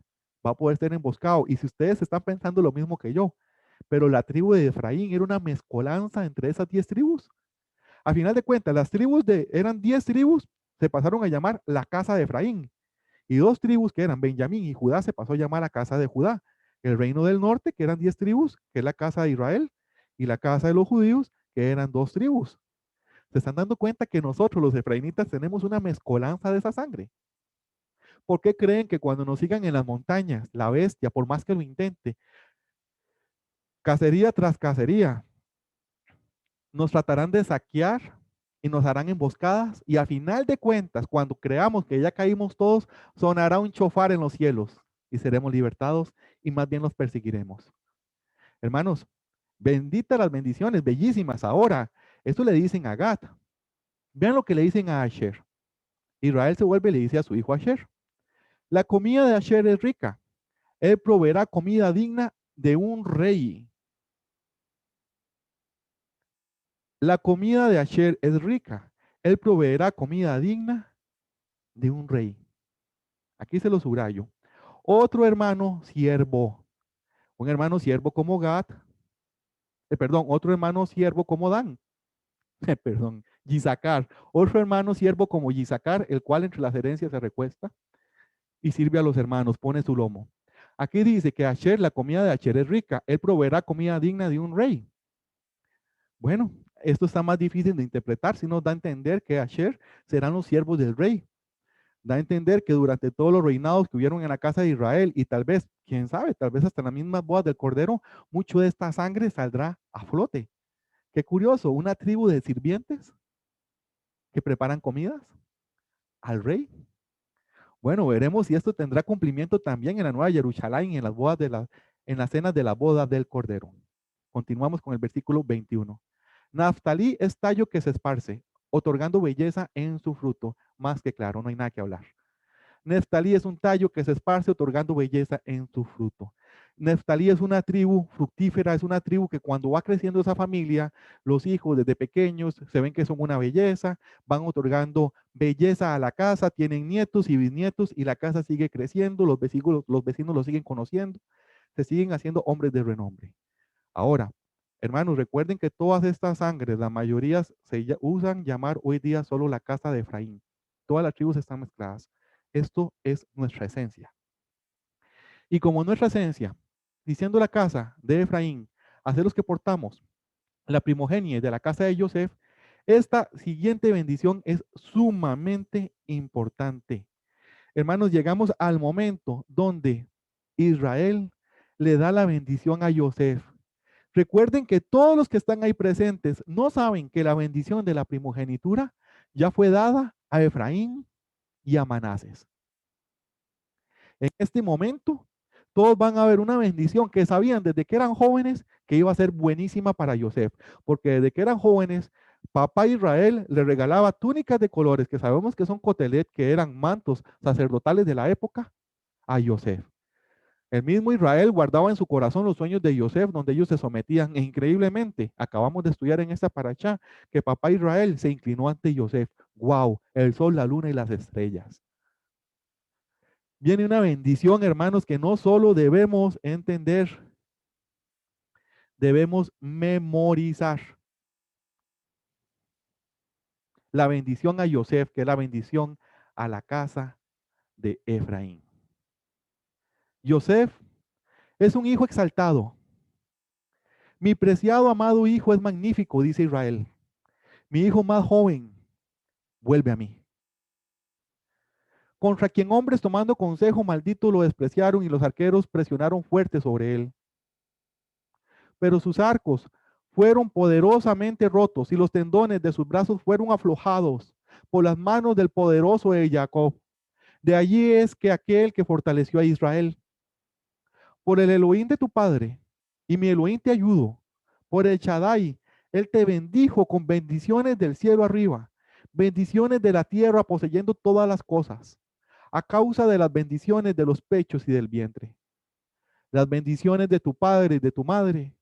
va a poder ser emboscado. Y si ustedes están pensando lo mismo que yo, pero la tribu de Efraín era una mezcolanza entre esas 10 tribus. A final de cuentas, eran 10 tribus, se pasaron a llamar la casa de Efraín. Y 2 tribus que eran Benjamín y Judá se pasó a llamar la casa de Judá. El reino del norte, que eran 10 tribus, que es la casa de Israel, y la casa de los judíos, que eran 2 tribus. Se están dando cuenta que nosotros los efraínitas tenemos una mezcolanza de esa sangre. ¿Por qué creen que cuando nos sigan en las montañas, la bestia, por más que lo intente, cacería tras cacería, nos tratarán de saquear y nos harán emboscadas? Y a final de cuentas, cuando creamos que ya caímos todos, sonará un chofar en los cielos y seremos libertados y más bien los perseguiremos. Hermanos, benditas las bendiciones, bellísimas. Ahora, esto le dicen a Gad. Vean lo que le dicen a Asher. Israel se vuelve y le dice a su hijo Asher: la comida de Asher es rica. Él proveerá comida digna de un rey. La comida de Asher es rica. Él proveerá comida digna de un rey. Aquí se lo subrayo. Otro hermano siervo. Un hermano siervo como Gad. Perdón, otro hermano siervo como Dan. Perdón, Yisacar. Otro hermano siervo como Yisacar, el cual entre las herencias se recuesta y sirve a los hermanos, pone su lomo. Aquí dice que Asher, la comida de Asher es rica. Él proveerá comida digna de un rey. Bueno, esto está más difícil de interpretar, si nos da a entender que Asher serán los siervos del rey. Da a entender que durante todos los reinados que hubieron en la casa de Israel y tal vez, quién sabe, tal vez hasta en las mismas bodas del Cordero, mucho de esta sangre saldrá a flote. Qué curioso, una tribu de sirvientes que preparan comidas al rey. Bueno, veremos si esto tendrá cumplimiento también en la Nueva Jerusalén, en las bodas en las cenas de la boda del Cordero. Continuamos con el versículo 21. Naftalí es tallo que se esparce, otorgando belleza en su fruto. Más que claro, no hay nada que hablar. Neftalí es un tallo que se esparce otorgando belleza en su fruto. Neftalí es una tribu fructífera, es una tribu que cuando va creciendo esa familia, los hijos desde pequeños se ven que son una belleza, van otorgando belleza a la casa, tienen nietos y bisnietos y la casa sigue creciendo, los vecinos lo siguen conociendo, se siguen haciendo hombres de renombre. Ahora, hermanos, recuerden que todas estas sangres, la mayoría se usan llamar hoy día solo la casa de Efraín. Todas las tribus están mezcladas. Esto es nuestra esencia. Y como nuestra esencia, diciendo la casa de Efraín, hacer los que portamos la primogenia de la casa de Joseph, esta siguiente bendición es sumamente importante. Hermanos, llegamos al momento donde Israel le da la bendición a Joseph. Recuerden que todos los que están ahí presentes no saben que la bendición de la primogenitura ya fue dada a Efraín y a Manases. En este momento, todos van a ver una bendición que sabían desde que eran jóvenes que iba a ser buenísima para Joseph, porque desde que eran jóvenes, papá Israel le regalaba túnicas de colores, que sabemos que son cotelet, que eran mantos sacerdotales de la época, a Joseph. El mismo Israel guardaba en su corazón los sueños de Joseph, donde ellos se sometían. E increíblemente, acabamos de estudiar en esta paracha que papá Israel se inclinó ante Joseph. ¡Wow! El sol, la luna y las estrellas. Viene una bendición, hermanos, que no solo debemos entender, debemos memorizar. La bendición a Joseph, que es la bendición a la casa de Efraín. Joseph es un hijo exaltado. Mi preciado, amado hijo es magnífico, dice Israel. Mi hijo más joven vuelve a mí. Contra quien hombres tomando consejo maldito lo despreciaron y los arqueros presionaron fuerte sobre él. Pero sus arcos fueron poderosamente rotos y los tendones de sus brazos fueron aflojados por las manos del poderoso de Jacob. De allí es que aquel que fortaleció a Israel, por el Elohim de tu padre, y mi Elohim te ayudo, por el Shaddai, él te bendijo con bendiciones del cielo arriba, bendiciones de la tierra poseyendo todas las cosas, a causa de las bendiciones de los pechos y del vientre. Las bendiciones de tu padre y de tu madre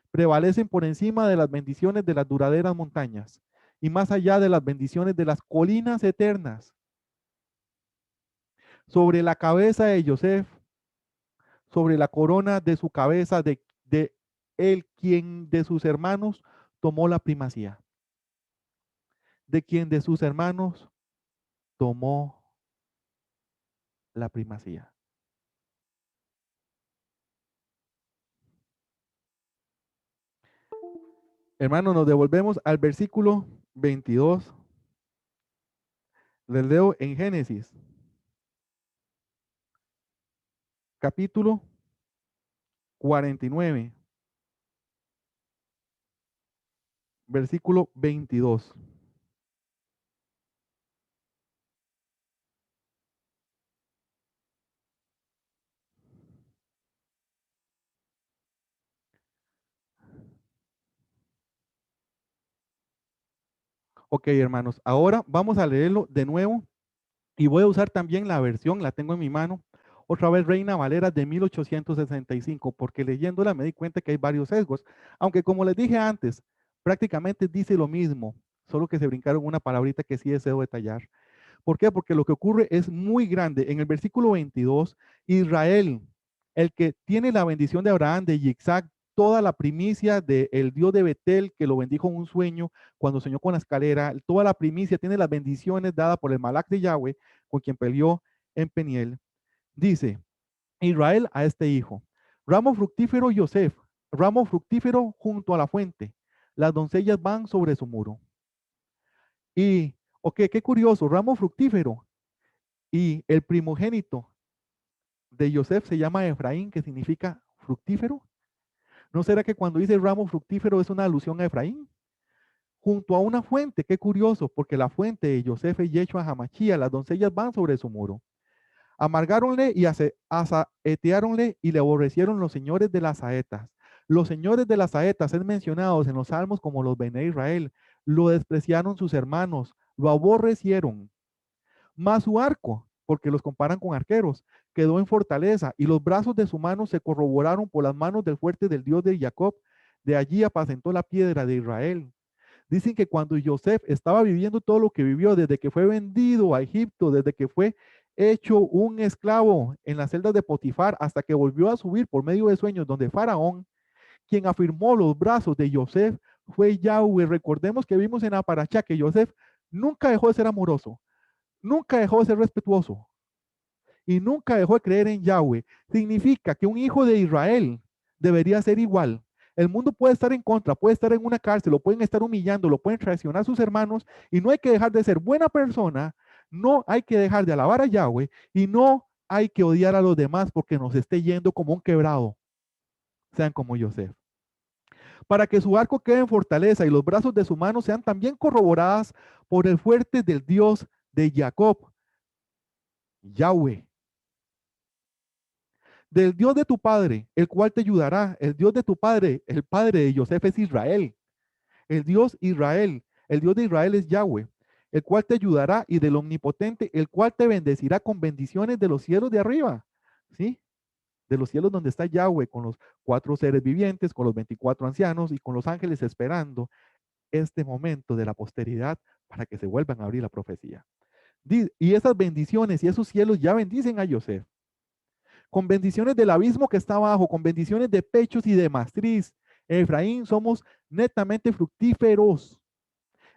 prevalecen por encima de las bendiciones de las duraderas montañas y más allá de las bendiciones de las colinas eternas. Sobre la cabeza de Joseph, sobre la corona de su cabeza, de él quien de sus hermanos tomó la primacía, de quien de sus hermanos tomó la primacía. Hermanos, nos devolvemos al versículo 22. Les leo en Génesis, capítulo 49, versículo 22. Ok, hermanos, ahora vamos a leerlo de nuevo y voy a usar también la versión, la tengo en mi mano, otra vez Reina Valera de 1865, porque leyéndola me di cuenta que hay varios sesgos, aunque como les dije antes, prácticamente dice lo mismo, solo que se brincaron una palabrita que sí deseo detallar. ¿Por qué? Porque lo que ocurre es muy grande. En el versículo 22, Israel, el que tiene la bendición de Abraham, de Isaac, toda la primicia del Dios de Betel, que lo bendijo en un sueño cuando soñó con la escalera, toda la primicia tiene las bendiciones dadas por el Malach de Yahweh, con quien peleó en Peniel. Dice, Israel a este hijo. Ramo fructífero Yosef, ramo fructífero junto a la fuente. Las doncellas van sobre su muro. Y, ok, qué curioso, ramo fructífero. Y el primogénito de Yosef se llama Efraín, que significa fructífero. ¿No será que cuando dice ramo fructífero es una alusión a Efraín? Junto a una fuente, qué curioso, porque la fuente de Yosef es Yeshua Hamachía, las doncellas van sobre su muro. Amargáronle y asaeteáronle y le aborrecieron los señores de las saetas. Los señores de las saetas es mencionados en los salmos como los Bene Israel. Lo despreciaron sus hermanos, lo aborrecieron. Mas su arco, porque los comparan con arqueros, quedó en fortaleza y los brazos de su mano se corroboraron por las manos del fuerte del Dios de Jacob. De allí apacentó la piedra de Israel. Dicen que cuando Joseph estaba viviendo todo lo que vivió, desde que fue vendido a Egipto, desde que fue hecho un esclavo en las celdas de Potifar, hasta que volvió a subir por medio de sueños donde Faraón, quien afirmó los brazos de Joseph fue Yahweh. Recordemos que vimos en Aparachá que Joseph nunca dejó de ser amoroso, nunca dejó de ser respetuoso y nunca dejó de creer en Yahweh. Significa que un hijo de Israel debería ser igual. El mundo puede estar en contra, puede estar en una cárcel, lo pueden estar humillando, lo pueden traicionar a sus hermanos y no hay que dejar de ser buena persona, no hay que dejar de alabar a Yahweh y no hay que odiar a los demás porque nos esté yendo como un quebrado. Sean como Joseph. Para que su arco quede en fortaleza y los brazos de su mano sean también corroboradas por el fuerte del Dios de Jacob, Yahweh. Del Dios de tu padre, el cual te ayudará. El Dios de tu padre, el padre de Joseph es Israel. El Dios Israel, el Dios de Israel es Yahweh, el cual te ayudará y del omnipotente, el cual te bendecirá con bendiciones de los cielos de arriba. ¿Sí? De los cielos donde está Yahweh con los 4 seres vivientes, con los 24 ancianos y con los ángeles esperando este momento de la posteridad para que se vuelvan a abrir la profecía. Y esas bendiciones y esos cielos ya bendicen a Joseph con bendiciones del abismo que está abajo, con bendiciones de pechos y de matriz. Efraín, somos netamente fructíferos.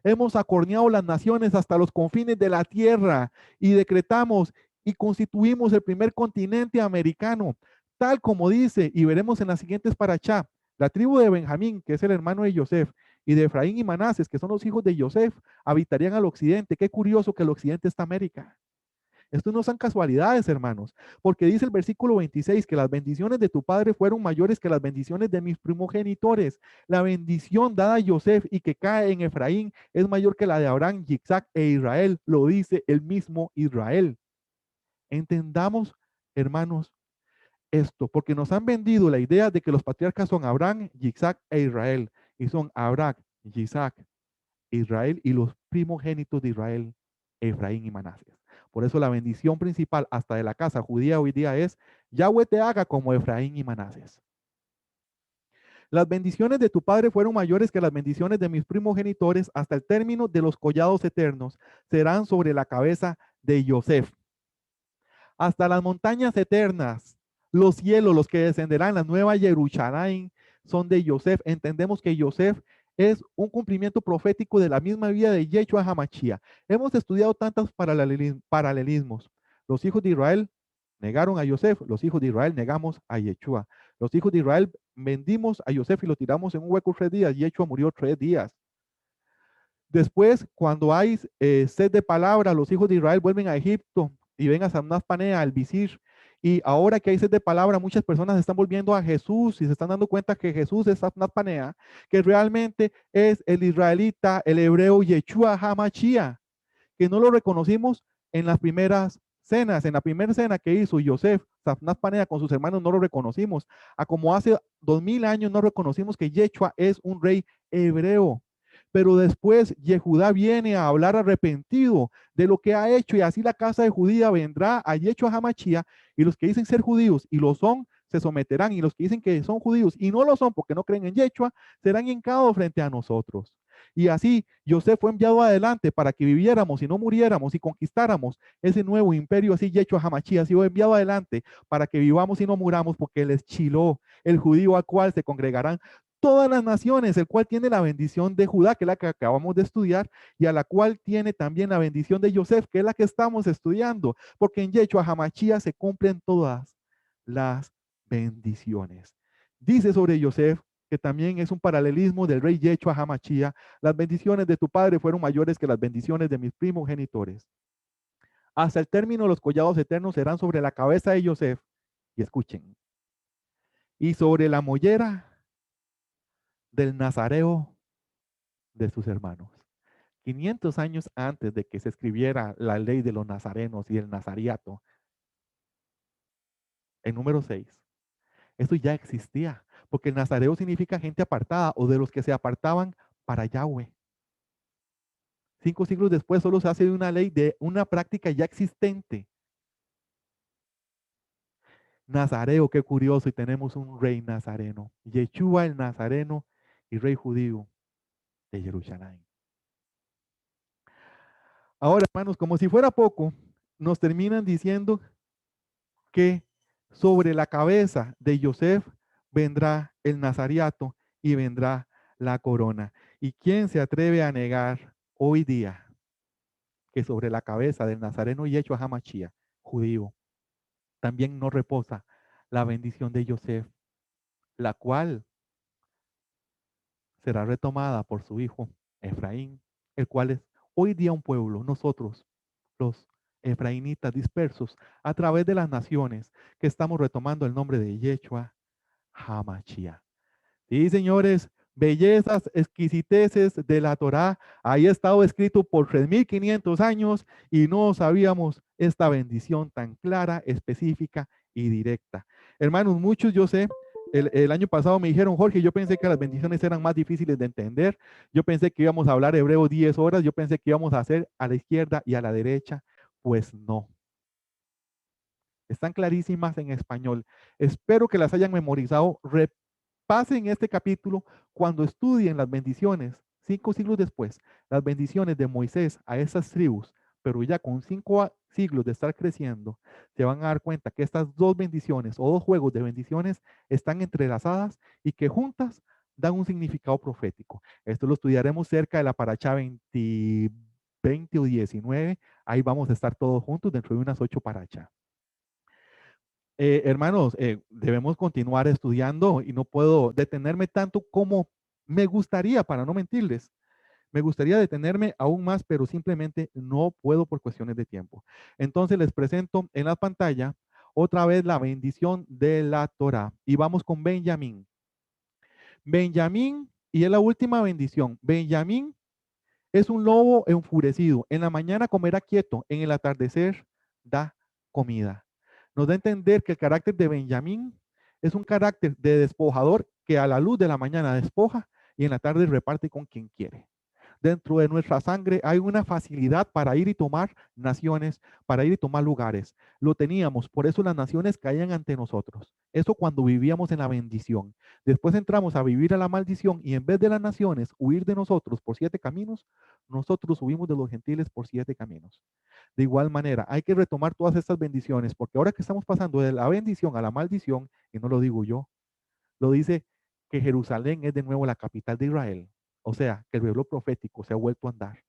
Hemos acorneado las naciones hasta los confines de la tierra y decretamos y constituimos el primer continente americano, tal como dice, y veremos en las siguientes parachá, la tribu de Benjamín, que es el hermano de Joseph, y de Efraín y Manases, que son los hijos de Joseph, habitarían al occidente. Qué curioso que el occidente está América. Esto no son casualidades, hermanos, porque dice el versículo 26 que las bendiciones de tu padre fueron mayores que las bendiciones de mis primogenitores. La bendición dada a Joseph y que cae en Efraín es mayor que la de Abraham, Isaac e Israel, lo dice el mismo Israel. Entendamos, hermanos, esto, porque nos han vendido la idea de que los patriarcas son Abraham, Isaac e Israel, y son Abraham, Isaac, Israel y los primogénitos de Israel, Efraín y Manases. Por eso la bendición principal hasta de la casa judía hoy día es, Yahweh te haga como Efraín y Manases. Las bendiciones de tu padre fueron mayores que las bendiciones de mis primogenitores hasta el término de los collados eternos. Serán sobre la cabeza de Joseph. Hasta las montañas eternas, los cielos, los que descenderán, la nueva Jerusalén, son de Joseph. Entendemos que Joseph es un cumplimiento profético de la misma vida de Yeshua HaMashiach. Hemos estudiado tantos paralelismos. Los hijos de Israel negaron a Joseph, los hijos de Israel negamos a Yeshua. Los hijos de Israel vendimos a Joseph y lo tiramos en un hueco 3 días. Yeshua murió 3 días. Después, cuando hay sed de palabra, los hijos de Israel vuelven a Egipto y ven a Samnaz Panea, al visir. Y ahora que hay sed de palabra, muchas personas están volviendo a Jesús y se están dando cuenta que Jesús es Samnaz Panea, que realmente es el israelita, el hebreo Yeshua HaMashiach, que no lo reconocimos en las primeras cenas. En la primera cena que hizo Yosef, Samnaz Panea con sus hermanos, no lo reconocimos. A como hace 2000 años no reconocimos que Yeshua es un rey hebreo. Pero después Yehudá viene a hablar arrepentido de lo que ha hecho y así la casa de Judía vendrá a Yeshua HaMashiach y los que dicen ser judíos y lo son, se someterán y los que dicen que son judíos y no lo son porque no creen en Yeshua, serán hincados frente a nosotros. Y así José fue enviado adelante para que viviéramos y no muriéramos y conquistáramos ese nuevo imperio, así Yeshua HaMashiach ha sido enviado adelante para que vivamos y no muramos porque él es Chiló, el judío al cual se congregarán todas las naciones, el cual tiene la bendición de Judá, que es la que acabamos de estudiar, y a la cual tiene también la bendición de Joseph, que es la que estamos estudiando, porque en Yeshua HaMashiach se cumplen todas las bendiciones. Dice sobre Yosef, que también es un paralelismo del rey Yeshua HaMashiach: las bendiciones de tu padre fueron mayores que las bendiciones de mis primogenitores. Hasta el término, los collados eternos serán sobre la cabeza de Yosef. Y escuchen, y sobre la mollera del nazareo de sus hermanos. 500 años antes de que se escribiera la ley de los nazarenos y el nazariato, en número 6, esto ya existía, porque el nazareo significa gente apartada o de los que se apartaban para Yahweh. 5 siglos después solo se hace una ley de una práctica ya existente. Nazareo, qué curioso, y tenemos un rey nazareno, Yeshua el Nazareno y rey judío de Jerusalén. Ahora, hermanos, como si fuera poco, nos terminan diciendo que sobre la cabeza de Yosef vendrá el nazariato y vendrá la corona. ¿Y quién se atreve a negar hoy día que sobre la cabeza del nazareno Yeshua HaMashiach, judío, también no reposa la bendición de Yosef, la cual será retomada por su hijo Efraín, el cual es hoy día un pueblo, nosotros, los efraínitas dispersos a través de las naciones, que estamos retomando el nombre de Yeshua HaMashiach. Sí, señores, bellezas, exquisiteces de la Torá. Ahí ha estado escrito por 3.500 años y no sabíamos esta bendición tan clara, específica y directa. Hermanos, muchos yo sé, el año pasado me dijeron: Jorge, yo pensé que las bendiciones eran más difíciles de entender. Yo pensé que íbamos a hablar hebreo 10 horas. Yo pensé que íbamos a hacer a la izquierda y a la derecha. Pues no. Están clarísimas en español. Espero que las hayan memorizado. Pasen este capítulo cuando estudien las bendiciones, 5 siglos después, las bendiciones de Moisés a esas tribus, pero ya con 5 siglos de estar creciendo, se van a dar cuenta que estas dos bendiciones o dos juegos de bendiciones están entrelazadas y que juntas dan un significado profético. Esto lo estudiaremos cerca de la paracha 20 o 19. Ahí vamos a estar todos juntos dentro de unas 8 parachas. Hermanos, debemos continuar estudiando y no puedo detenerme tanto como me gustaría, para no mentirles. Me gustaría detenerme aún más, pero simplemente no puedo por cuestiones de tiempo. Entonces les presento en la pantalla otra vez la bendición de la Torá. Y vamos con Benjamín. Benjamín, y es la última bendición. Benjamín es un lobo enfurecido. En la mañana comerá quieto, en el atardecer da comida. Nos da a entender que el carácter de Benjamín es un carácter de despojador que a la luz de la mañana despoja y en la tarde reparte con quien quiere. Dentro de nuestra sangre hay una facilidad para ir y tomar naciones, para ir y tomar lugares. Lo teníamos, por eso las naciones caían ante nosotros. Eso cuando vivíamos en la bendición. Después entramos a vivir a la maldición y en vez de las naciones huir de nosotros por 7 caminos, nosotros huimos de los gentiles por 7 caminos. De igual manera, hay que retomar todas estas bendiciones, porque ahora que estamos pasando de la bendición a la maldición, y no lo digo yo, lo dice que Jerusalén es de nuevo la capital de Israel. O sea, que el reloj profético se ha vuelto a andar.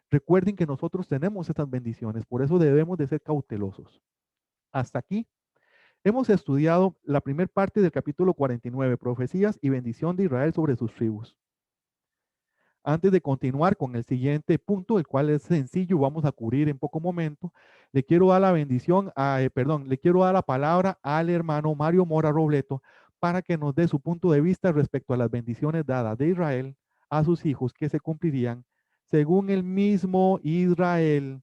Recuerden que nosotros tenemos estas bendiciones, por eso debemos de ser cautelosos. Hasta aquí hemos estudiado la primera parte del capítulo 49, profecías y bendición de Israel sobre sus tribus. Antes de continuar con el siguiente punto, el cual es sencillo, vamos a cubrir en poco momento, le quiero dar la bendición, le quiero dar la palabra al hermano Mario Mora Robleto para que nos dé su punto de vista respecto a las bendiciones dadas de Israel a sus hijos que se cumplirían según el mismo Israel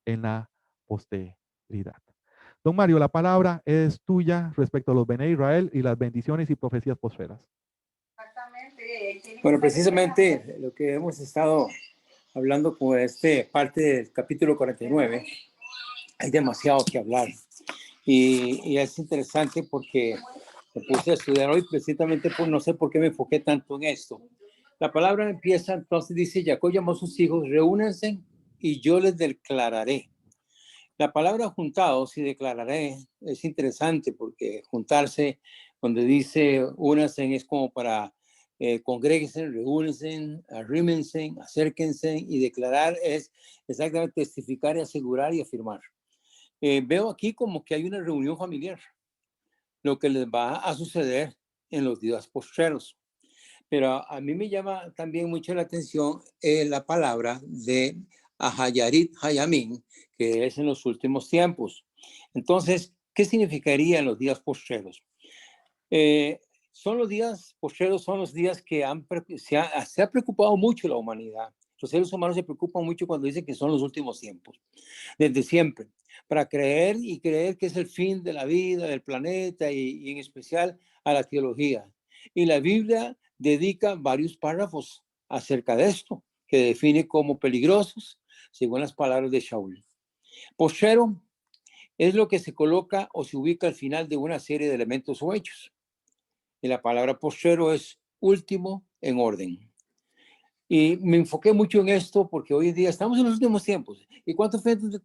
en la posteridad. Don Mario, la palabra es tuya respecto a los Bene Israel y las bendiciones y profecías postreras. Bueno, precisamente lo que hemos estado hablando con parte del capítulo 49, hay demasiado que hablar. Y es interesante porque me puse a estudiar hoy precisamente no sé por qué me enfoqué tanto en esto. La palabra empieza, entonces dice: Jacob llamó a sus hijos, reúnanse y yo les declararé. La palabra juntados y declararé es interesante porque juntarse, donde dice únanse, es como para congréguense, reúnense, arrímense, acérquense, y declarar es exactamente testificar y asegurar y afirmar. veo aquí como que hay una reunión familiar, lo que les va a suceder en los días postreros. Pero a mí me llama también mucho la atención la palabra de Ahayarit Hayamín, que es en los últimos tiempos. Entonces, ¿qué significaría en los días postreros? Son los días postreros, son los días que se ha preocupado mucho la humanidad. Los seres humanos se preocupan mucho cuando dicen que son los últimos tiempos, desde siempre, para creer que es el fin de la vida, del planeta y en especial a la teología. Y la Biblia dedica varios párrafos acerca de esto, que define como peligrosos, según las palabras de Shaul. Postrero es lo que se coloca o se ubica al final de una serie de elementos o hechos. Y la palabra postrero es último en orden. Y me enfoqué mucho en esto porque hoy en día estamos en los últimos tiempos. ¿Y cuánto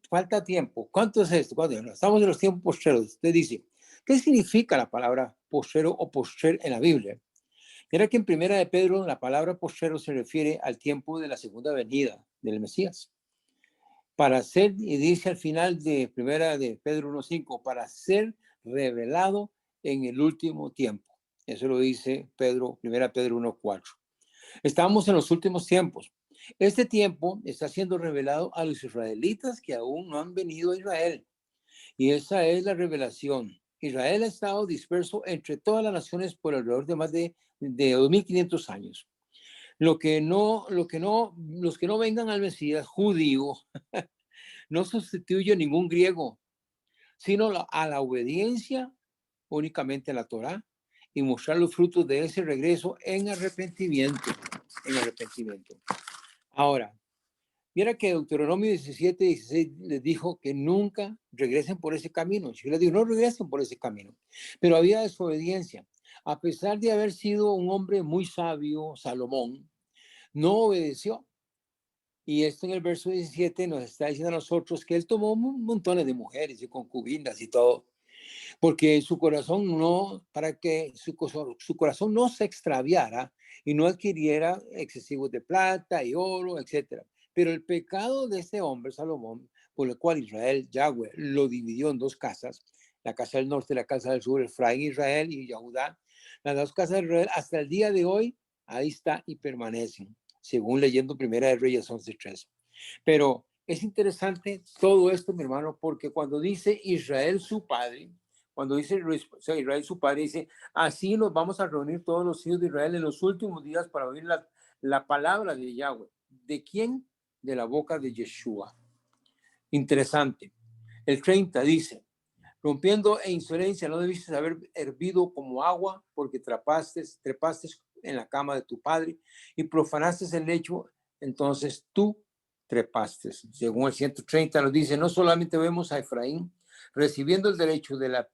falta tiempo? ¿Cuánto es esto? Estamos en los tiempos postreros. Usted dice, ¿qué significa la palabra postrero o postrer en la Biblia? Mira que en Primera de Pedro la palabra postrero se refiere al tiempo de la segunda venida del Mesías. Para ser, y dice al final de Primera de Pedro 1:5, para ser revelado en el último tiempo. Eso lo dice Primera Pedro 1:4. Estamos en los últimos tiempos. Este tiempo está siendo revelado a los israelitas que aún no han venido a Israel. Y esa es la revelación. Israel ha estado disperso entre todas las naciones por alrededor de más de 2500 años. Los que no vengan al Mesías judío no sustituye ningún griego, sino a la obediencia únicamente a la Torá y mostrar los frutos de ese regreso en arrepentimiento. Ahora, mira que Deuteronomio 17:16 les dijo que nunca regresen por ese camino. Yo les digo, no regresen por ese camino. Pero había desobediencia. A pesar de haber sido un hombre muy sabio, Salomón, no obedeció. Y esto en el verso 17 nos está diciendo a nosotros que él tomó montones de mujeres y concubinas y todo, porque su corazón no, para que su corazón no se extraviara y no adquiriera excesivos de plata y oro, etcétera. Pero el pecado de este hombre, Salomón, por el cual Israel, Yahweh, lo dividió en dos casas, la casa del norte y la casa del sur, Efraín, Israel y Judá, las dos casas de Israel, hasta el día de hoy, ahí está y permanecen, según leyendo Primera de Reyes 11:3. Pero es interesante todo esto, mi hermano, porque cuando dice Israel su padre, cuando dice Israel su padre, dice, así nos vamos a reunir todos los hijos de Israel en los últimos días para oír la palabra de Yahweh. ¿De quién? De la boca de Yeshua. Interesante. El 30 dice, rompiendo e insolencia, no debiste haber hervido como agua, porque trepaste en la cama de tu padre y profanaste el lecho, entonces tú trepaste. Según el 130 nos dice, no solamente vemos a Efraín recibiendo el derecho de la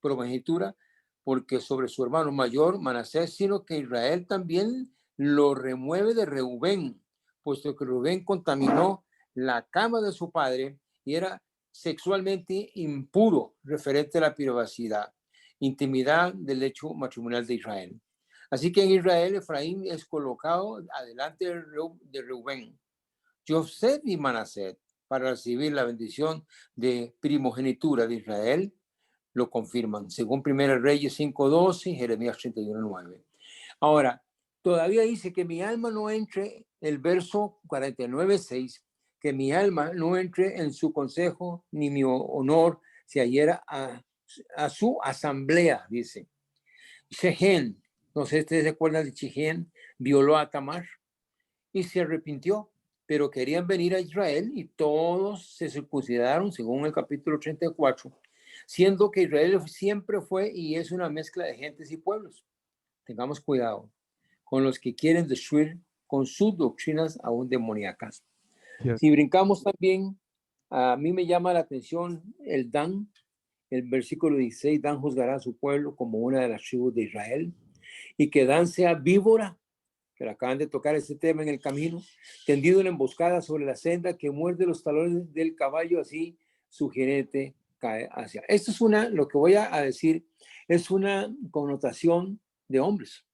primogenitura, porque sobre su hermano mayor, Manasés, sino que Israel también lo remueve de Reubén, puesto que Reubén contaminó la cama de su padre y era sexualmente impuro referente a la privacidad, intimidad del hecho matrimonial de Israel. Así que en Israel, Efraín es colocado adelante de Reubén, José y Manasés, para recibir la bendición de primogenitura de Israel, lo confirman, según 1 Reyes 5:12 y Jeremías 31:9. Ahora, todavía dice que mi alma no entre, el verso 49:6, que mi alma no entre en su consejo, ni mi honor se hallara a su asamblea, dice. Shehen, no sé si ustedes se acuerdan de Shehen, violó a Tamar y se arrepintió, pero querían venir a Israel y todos se circuncidaron, según el capítulo 34, siendo que Israel siempre fue y es una mezcla de gentes y pueblos. Tengamos cuidado con los que quieren destruir con sus doctrinas aún demoníacas. Cierto. Si brincamos también, a mí me llama la atención el Dan, el versículo 16, Dan juzgará a su pueblo como una de las tribus de Israel, y que Dan sea víbora, que acaban de tocar este tema en el camino, tendido en emboscada sobre la senda, que muerde los talones del caballo, así su jinete cae hacia. Esto es lo que voy a decir, es una connotación de hombres,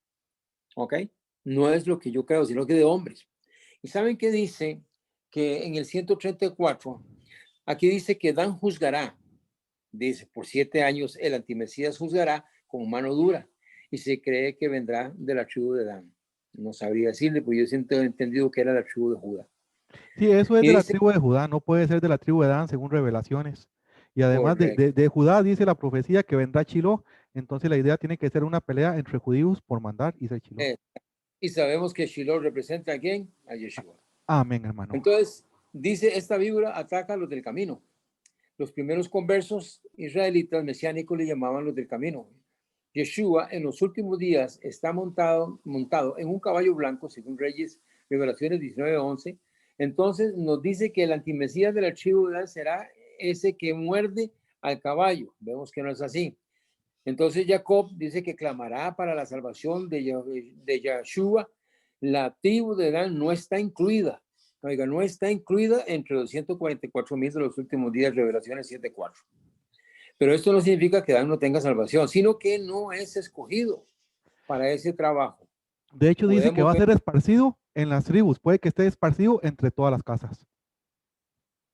¿ok? No es lo que yo creo, sino que de hombres. ¿Y saben qué dice? Que en el 134, aquí dice que Dan juzgará. Dice, por 7 años el antimesías juzgará con mano dura y se cree que vendrá de la tribu de Dan. No sabría decirle, pues yo siempre he entendido que era la tribu de Judá. Sí, eso es Y de la dice, tribu de Judá, no puede ser de la tribu de Dan según revelaciones. Y además correcto. de Judá dice la profecía que vendrá Chilo, entonces la idea tiene que ser una pelea entre judíos por mandar y ser Chilo. Y sabemos que Shiloh representa a quién? A Yeshua. Amén, hermano. Entonces, dice, esta víbora ataca a los del camino. Los primeros conversos israelitas mesiánicos le llamaban los del camino. Yeshua en los últimos días está montado en un caballo blanco, según Reyes, Revelaciones 19:11. Entonces nos dice que el antimesías de la tribu de Dan será ese que muerde al caballo. Vemos que no es así. Entonces Jacob dice que clamará para la salvación de Yeshua. La tribu de Dan no está incluida. Oiga, no está incluida entre los 144,000 de los últimos días, Revelaciones 7:4. Pero esto no significa que Dan no tenga salvación, sino que no es escogido para ese trabajo. De hecho, dice que Podemos va a ver, ser esparcido en las tribus, puede que esté esparcido entre todas las casas.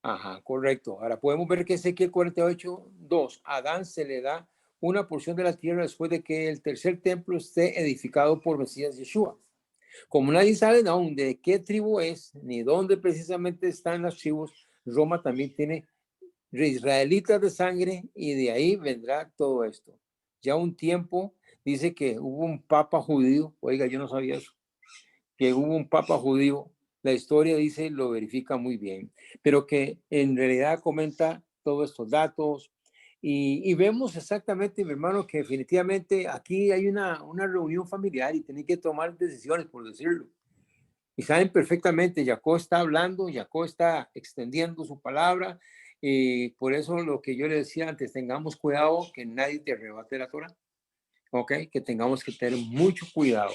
ajá, correcto. Ahora podemos ver que Ezequiel 48:2, a Dan se le da una porción de la tierra después de que el tercer templo esté edificado por Mesías Yeshua. Como nadie sabe aún de qué tribu es, ni dónde precisamente están las tribus, Roma también tiene israelitas de sangre y de ahí vendrá todo esto. Ya un tiempo dice que hubo un papa judío, oiga, yo no sabía eso, que hubo un papa judío, la historia dice, lo verifica muy bien, pero que en realidad comenta todos estos datos y vemos exactamente, mi hermano, que definitivamente aquí hay una reunión familiar y tienen que tomar decisiones, por decirlo. Y saben perfectamente, Jacob está hablando, Jacob está extendiendo su palabra, y por eso lo que yo le decía antes, tengamos cuidado que nadie te arrebate la Torah, ¿ok? Que tengamos que tener mucho cuidado.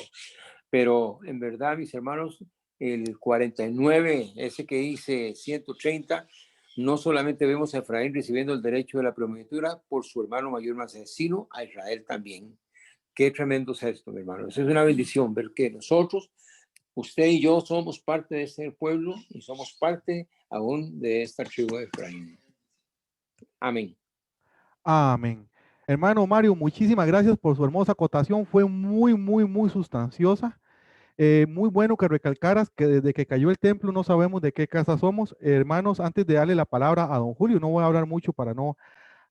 Pero en verdad, mis hermanos, el 49, ese que dice 130, no solamente vemos a Efraín recibiendo el derecho de la primogenitura por su hermano mayor Manasés, sino a Israel también. Qué tremendo es esto, mi hermano. Eso es una bendición, ver que nosotros, usted y yo, somos parte de este pueblo y somos parte aún de esta tribu de Efraín. Amén. Amén. Hermano Mario, muchísimas gracias por su hermosa acotación. Fue muy, muy, muy sustanciosa. Muy bueno que recalcaras que desde que cayó el templo no sabemos de qué casa somos. Hermanos, antes de darle la palabra a don Julio, no voy a hablar mucho para no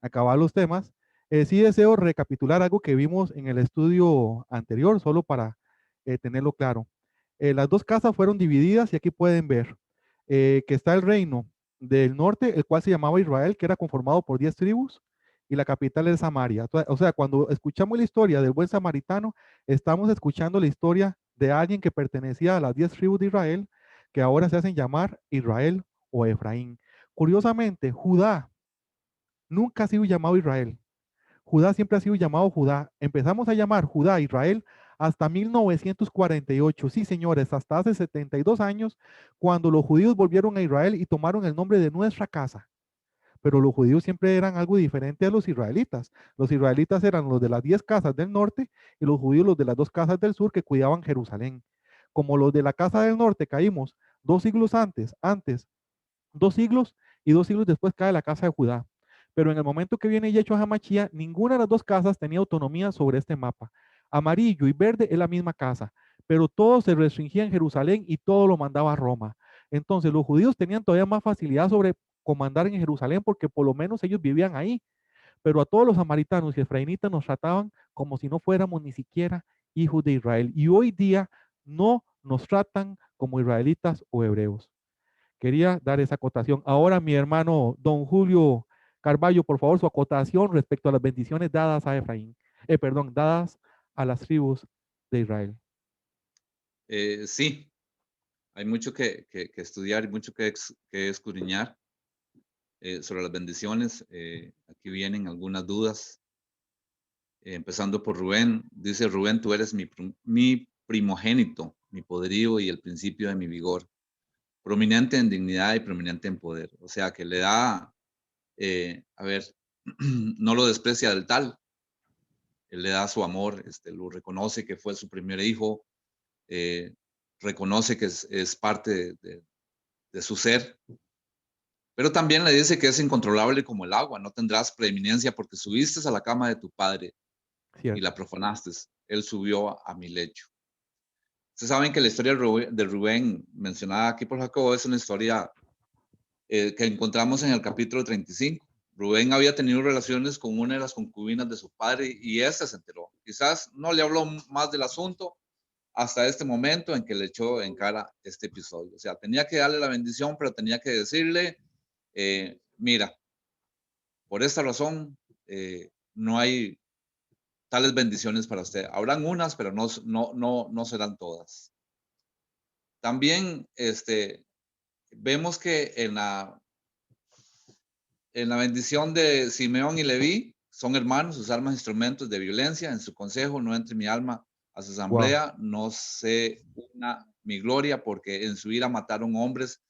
acabar los temas. Sí deseo recapitular algo que vimos en el estudio anterior, solo para tenerlo claro. Las dos casas fueron divididas y aquí pueden ver que está el reino del norte, el cual se llamaba Israel, que era conformado por 10 tribus, y la capital es Samaria. O sea, cuando escuchamos la historia del buen samaritano, estamos escuchando la historia de alguien que pertenecía a las 10 tribus de Israel, que ahora se hacen llamar Israel o Efraín. Curiosamente, Judá nunca ha sido llamado Israel. Judá siempre ha sido llamado Judá. Empezamos a llamar Judá Israel hasta 1948. Sí, señores, hasta hace 72 años, cuando los judíos volvieron a Israel y tomaron el nombre de nuestra casa. Pero los judíos siempre eran algo diferente a los israelitas. Los israelitas eran los de las 10 casas del norte y los judíos los de las 2 casas del sur que cuidaban Jerusalén. Como los de la casa del norte caímos 2 siglos antes 2 siglos y 2 siglos después cae la casa de Judá. Pero en el momento que viene Yeshua HaMashiach, ninguna de las dos casas tenía autonomía sobre este mapa. Amarillo y verde es la misma casa, pero todo se restringía en Jerusalén y todo lo mandaba a Roma. Entonces los judíos tenían todavía más facilidad sobre comandar en Jerusalén porque por lo menos ellos vivían ahí, pero a todos los samaritanos y efraínitas nos trataban como si no fuéramos ni siquiera hijos de Israel. Y hoy día no nos tratan como israelitas o hebreos. Quería dar esa acotación. Ahora mi hermano don Julio Carballo, por favor, su acotación respecto a las bendiciones dadas a Efraín, perdón, dadas a las tribus de Israel. Sí, hay mucho que estudiar y mucho que escudriñar sobre las bendiciones. Aquí vienen algunas dudas. Empezando por Rubén. Dice Rubén, tú eres mi primogénito, mi poderío y el principio de mi vigor. Prominente en dignidad y prominente en poder. O sea, que le da, a ver, no lo desprecia del tal. Él le da su amor, lo reconoce que fue su primer hijo, reconoce que es parte de su ser Pero también le dice que es incontrolable como el agua, no tendrás preeminencia porque subiste a la cama de tu padre y Cierto. la profanaste. Él subió a mi lecho. Ustedes saben que la historia de Rubén, mencionada aquí por Jacob, es una historia que encontramos en el capítulo 35. Rubén había tenido relaciones con una de las concubinas de su padre y éste se enteró. Quizás no le habló más del asunto hasta este momento en que le echó en cara este episodio. O sea, tenía que darle la bendición, pero tenía que decirle, mira, por esta razón no hay tales bendiciones para usted. Habrán unas, pero no serán todas. También vemos que en la bendición de Simeón y Leví, son hermanos, sus armas instrumentos de violencia. En su consejo no entre mi alma a su asamblea, no sé mi gloria, porque en su ira mataron hombres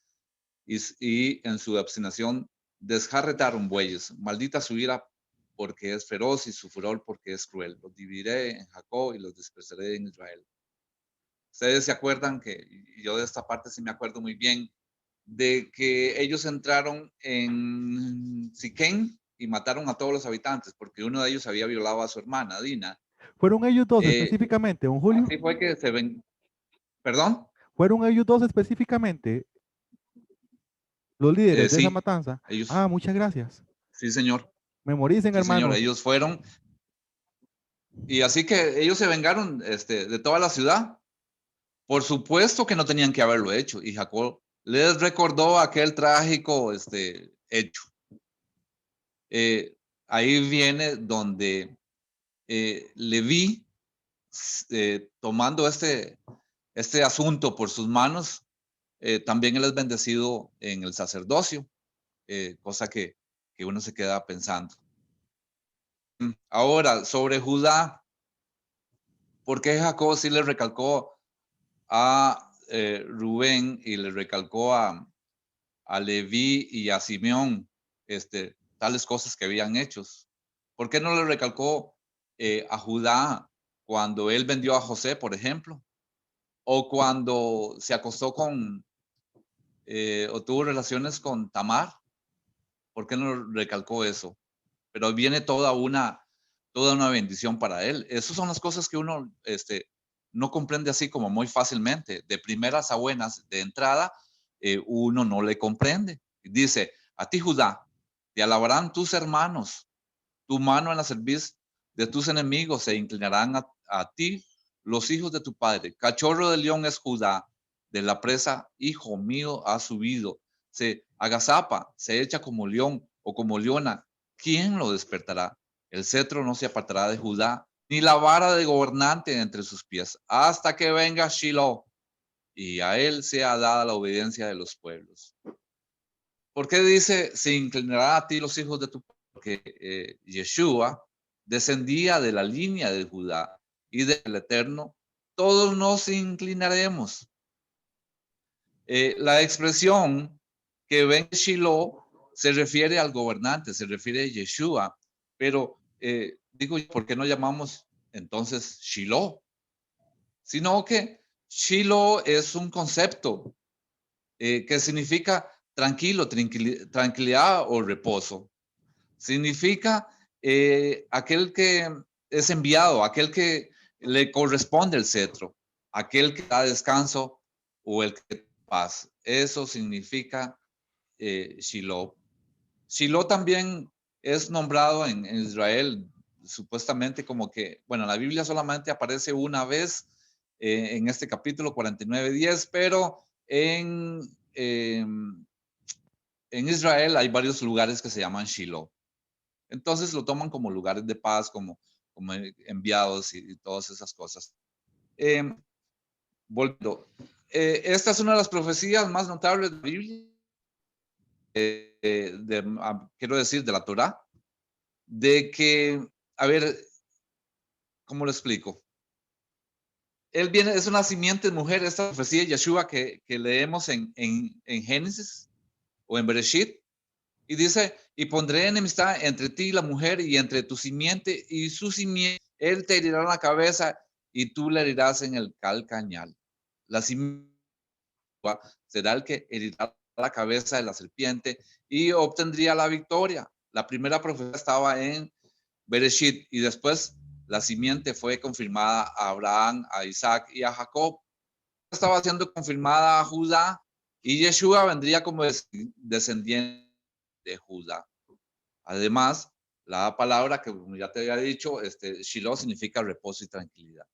y en su obstinación desjarretaron bueyes. Maldita su ira porque es feroz y su furor porque es cruel. Los dividiré en Jacob y los dispersaré en Israel. Ustedes se acuerdan que, y yo de esta parte sí me acuerdo muy bien, de que ellos entraron en Siquén y mataron a todos los habitantes porque uno de ellos había violado a su hermana, Dina. ¿Fueron ellos dos específicamente, don Julio? Así fue que se ven. ¿Perdón? ¿Fueron ellos dos específicamente los líderes de esa Sí, matanza? ellos. Ah, muchas gracias. Sí, señor. Memoricen, Sí, señor. hermanos. Ellos fueron. Y así que ellos se vengaron de toda la ciudad. Por supuesto que no tenían que haberlo hecho. Y Jacob les recordó aquel trágico hecho. Ahí viene donde Leví, tomando este asunto por sus manos, también él es bendecido en el sacerdocio, cosa que uno se queda pensando. Ahora, sobre Judá, ¿por qué Jacob sí le recalcó a Rubén y le recalcó a Leví y a Simeón tales cosas que habían hecho? ¿Por qué no le recalcó a Judá cuando él vendió a José, por ejemplo? O cuando se acostó con o tuvo relaciones con Tamar. ¿Por qué no recalcó eso? Pero viene toda una bendición para él. Esas son las cosas que uno no comprende así como muy fácilmente. De primeras a buenas, de entrada, uno no le comprende. Dice, a ti Judá, te alabarán tus hermanos, tu mano en la cerviz de tus enemigos se inclinarán a ti los hijos de tu padre. Cachorro de león es Judá, de la presa, hijo mío, ha subido. Se agazapa, se echa como león o como leona. ¿Quién lo despertará? El cetro no se apartará de Judá, ni la vara de gobernante entre sus pies, hasta que venga Shiloh y a él sea dada la obediencia de los pueblos. ¿Por qué dice, se inclinará a ti los hijos de tu padre? Porque Yeshua descendía de la línea de Judá y del Eterno, todos nos inclinaremos. La expresión que ven Shiloh se refiere al gobernante, se refiere a Yeshua, pero digo, ¿por qué no llamamos entonces Shiloh? Sino que Shiloh es un concepto que significa tranquilo, tranquilidad o reposo. Significa aquel que es enviado, aquel que le corresponde el cetro, aquel que da descanso o el que da paz. Eso significa Shiloh. Shiloh también es nombrado en Israel supuestamente como que, bueno, la Biblia solamente aparece una vez en este capítulo 49:10, pero en Israel hay varios lugares que se llaman Shiloh. Entonces lo toman como lugares de paz, como enviados y todas esas cosas. Volviendo, esta es una de las profecías más notables de la Biblia, quiero decir, de la Torá, de que, a ver, ¿cómo lo explico? Él viene, es una simiente mujer, esta profecía de Yeshua que leemos en Génesis o en Bereshit, y dice, y pondré enemistad entre ti y la mujer y entre tu simiente y su simiente. Él te herirá en la cabeza y tú le herirás en el calcañal. La simiente será el que herirá la cabeza de la serpiente y obtendría la victoria. La primera profecía estaba en Bereshit y después la simiente fue confirmada a Abraham, a Isaac y a Jacob. Estaba siendo confirmada a Judá y Yeshua vendría como descendiente de Judá. Además, la palabra que como ya te había dicho, Shiloh significa reposo y tranquilidad.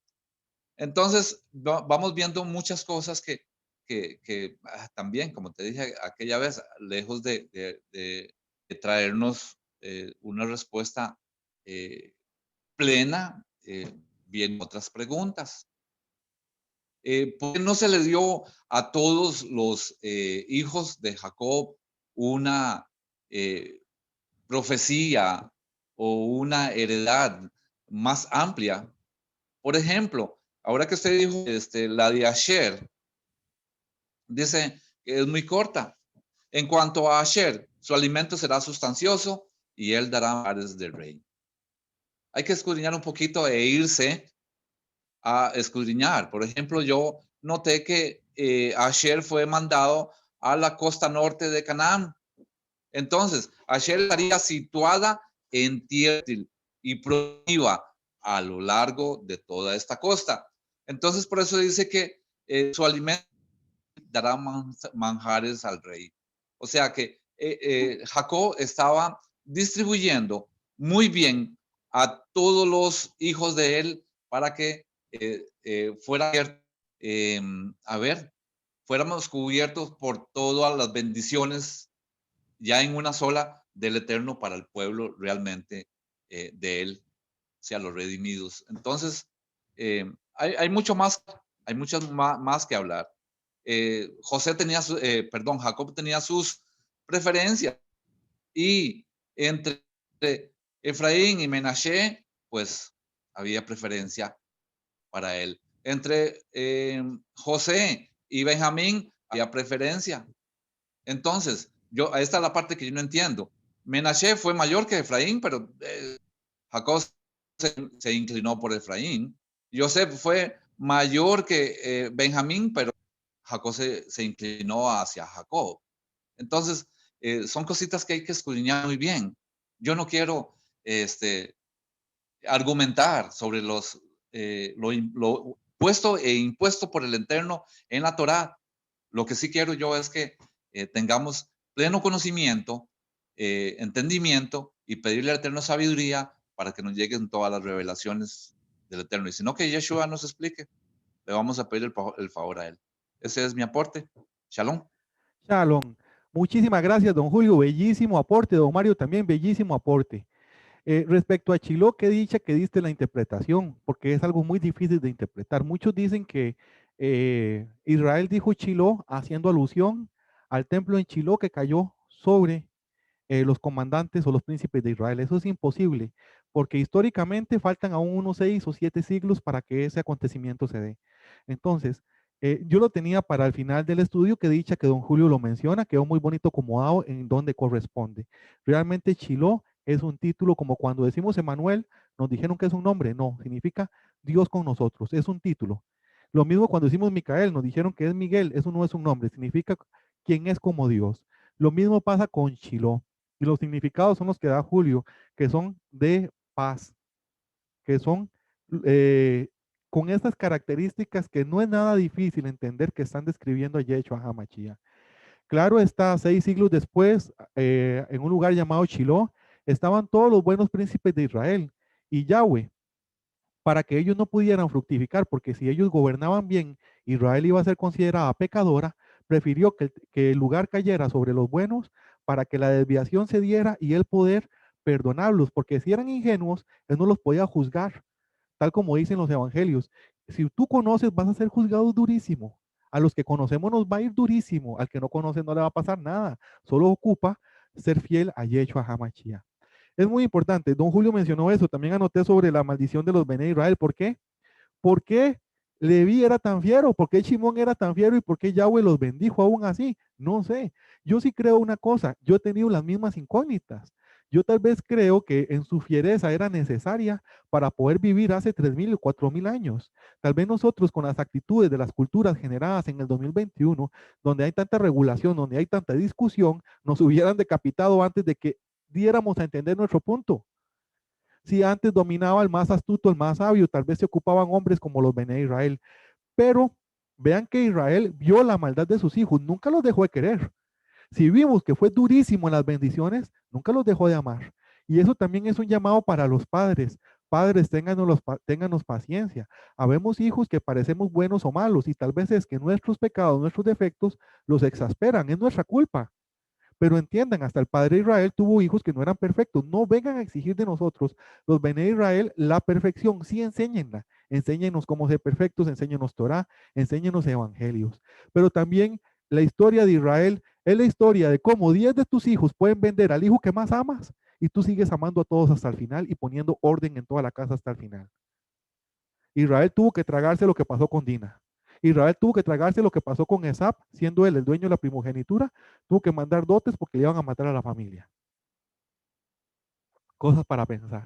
Entonces, vamos viendo muchas cosas que también, como te dije aquella vez, lejos de traernos una respuesta plena, vienen otras preguntas. ¿Por qué no se le dio a todos los hijos de Jacob una profecía o una heredad más amplia? Por ejemplo, ahora que usted dijo la de Asher, dice que es muy corta. En cuanto a Asher, su alimento será sustancioso y él dará mares del rey. Hay que escudriñar un poquito e irse a escudriñar. Por ejemplo, yo noté que Asher fue mandado a la costa norte de Canaán. Entonces, Asher estaría situada en tierra y productiva a lo largo de toda esta costa. Entonces, por eso dice que su alimento dará manjares al rey. O sea que Jacob estaba distribuyendo muy bien a todos los hijos de él para que fuéramos cubiertos por todas las bendiciones ya en una sola del Eterno para el pueblo realmente de él, o sea, los redimidos. Entonces, hay mucho más, hay muchas más que hablar. Jacob tenía sus preferencias y entre Efraín y Menashe, pues había preferencia para él. Entre José y Benjamín había preferencia. Entonces, esta es la parte que yo no entiendo. Menashe fue mayor que Efraín, pero Jacob se inclinó por Efraín. Joseph fue mayor que Benjamín, pero Jacob se inclinó hacia Jacob. Entonces, son cositas que hay que escudriñar muy bien. Yo no quiero argumentar sobre lo puesto e impuesto por el Eterno en la Torá. Lo que sí quiero yo es que tengamos pleno conocimiento, entendimiento y pedirle al Eterno sabiduría para que nos lleguen todas las revelaciones del Eterno. Y si no, que Yeshua nos explique, le vamos a pedir el favor a él. Ese es mi aporte. Shalom. Shalom. Muchísimas gracias, don Julio. Bellísimo aporte. Don Mario también, bellísimo aporte. Respecto a Shiloh, qué dicha que diste la interpretación, porque es algo muy difícil de interpretar. Muchos dicen que Israel dijo Shiloh haciendo alusión al templo en Shiloh que cayó sobre los comandantes o los príncipes de Israel. Eso es imposible, porque históricamente faltan aún unos 6 o 7 siglos para que ese acontecimiento se dé. Entonces, yo lo tenía para el final del estudio, que dicha que don Julio lo menciona, quedó muy bonito acomodado en donde corresponde. Realmente Shiloh es un título como cuando decimos Emanuel, nos dijeron que es un nombre, no, significa Dios con nosotros, es un título. Lo mismo cuando decimos Micael, nos dijeron que es Miguel, eso no es un nombre, significa quien es como Dios. Lo mismo pasa con Shiloh. Y los significados son los que da Julio, que son de paz, que son con estas características que no es nada difícil entender que están describiendo a Yeshua HaMashiach. Claro está, 6 siglos después, en un lugar llamado Shiloh, estaban todos los buenos príncipes de Israel y Yahweh, para que ellos no pudieran fructificar, porque si ellos gobernaban bien, Israel iba a ser considerada pecadora, prefirió que el lugar cayera sobre los buenos para que la desviación se diera y él poder perdonarlos, porque si eran ingenuos, él no los podía juzgar, tal como dicen los evangelios. Si tú conoces, vas a ser juzgado durísimo. A los que conocemos nos va a ir durísimo, al que no conoce no le va a pasar nada. Solo ocupa ser fiel a Yeshua HaMashiach. Es muy importante. Don Julio mencionó eso. También anoté sobre la maldición de los Bene Israel. ¿Por qué? ¿Por qué Leví era tan fiero? ¿Por qué Shimón era tan fiero? ¿Y por qué Yahweh los bendijo aún así? No sé. Yo sí creo una cosa. Yo he tenido las mismas incógnitas. Yo tal vez creo que en su fiereza era necesaria para poder vivir hace 3.000 o 4.000 años. Tal vez nosotros con las actitudes de las culturas generadas en el 2021, donde hay tanta regulación, donde hay tanta discusión, nos hubieran decapitado antes de que diéramos a entender nuestro punto. Si antes dominaba el más astuto, el más sabio, tal vez se ocupaban hombres como los Bene Israel. Pero vean que Israel vio la maldad de sus hijos, nunca los dejó de querer. Si vimos que fue durísimo en las bendiciones, nunca los dejó de amar. Y eso también es un llamado para los padres. Padres, ténganos paciencia. Habemos hijos que parecemos buenos o malos y tal vez es que nuestros pecados, nuestros defectos los exasperan. Es nuestra culpa. Pero entiendan, hasta el padre Israel tuvo hijos que no eran perfectos. No vengan a exigir de nosotros, los Bene Israel, la perfección. Sí, enséñenla. Enséñenos cómo ser perfectos, enséñenos Torah, enséñenos evangelios. Pero también la historia de Israel es la historia de cómo 10 de tus hijos pueden vender al hijo que más amas y tú sigues amando a todos hasta el final y poniendo orden en toda la casa hasta el final. Israel tuvo que tragarse lo que pasó con Dina. Israel tuvo que tragarse lo que pasó con Esap, siendo él el dueño de la primogenitura, tuvo que mandar dotes porque le iban a matar a la familia. Cosas para pensar.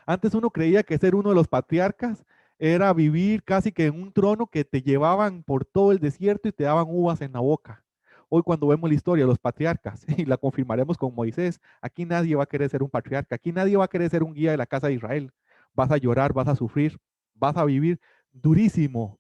Antes uno creía que ser uno de los patriarcas era vivir casi que en un trono que te llevaban por todo el desierto y te daban uvas en la boca. Hoy cuando vemos la historia de los patriarcas, y la confirmaremos con Moisés, aquí nadie va a querer ser un patriarca, aquí nadie va a querer ser un guía de la casa de Israel. Vas a llorar, vas a sufrir, vas a vivir durísimo.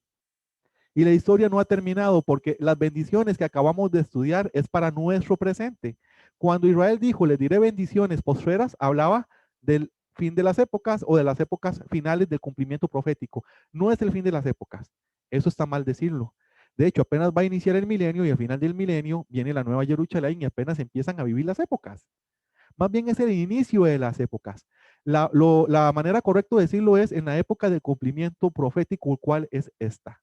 Y la historia no ha terminado porque las bendiciones que acabamos de estudiar es para nuestro presente. Cuando Israel dijo, les diré bendiciones postreras, hablaba del fin de las épocas o de las épocas finales del cumplimiento profético. No es el fin de las épocas. Eso está mal decirlo. De hecho, apenas va a iniciar el milenio y al final del milenio viene la nueva Jerusalén y apenas empiezan a vivir las épocas. Más bien es el inicio de las épocas. La manera correcta de decirlo es en la época del cumplimiento profético, el cual es esta.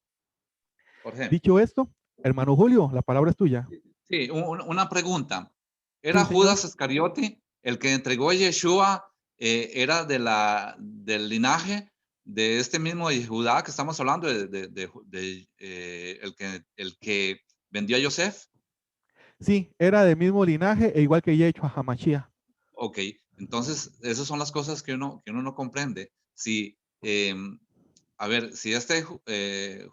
Jorge, Dicho esto, hermano Julio, la palabra es tuya. sí, una pregunta. ¿Era Sí, señor. Judas Iscariote el que entregó a Yeshua? ¿Era del linaje de este mismo Judá que estamos hablando, el que vendió a Yosef? Sí, era del mismo linaje e igual que Yeshua HaMashiach. Ok, entonces esas son las cosas que uno no comprende. Si, a ver, si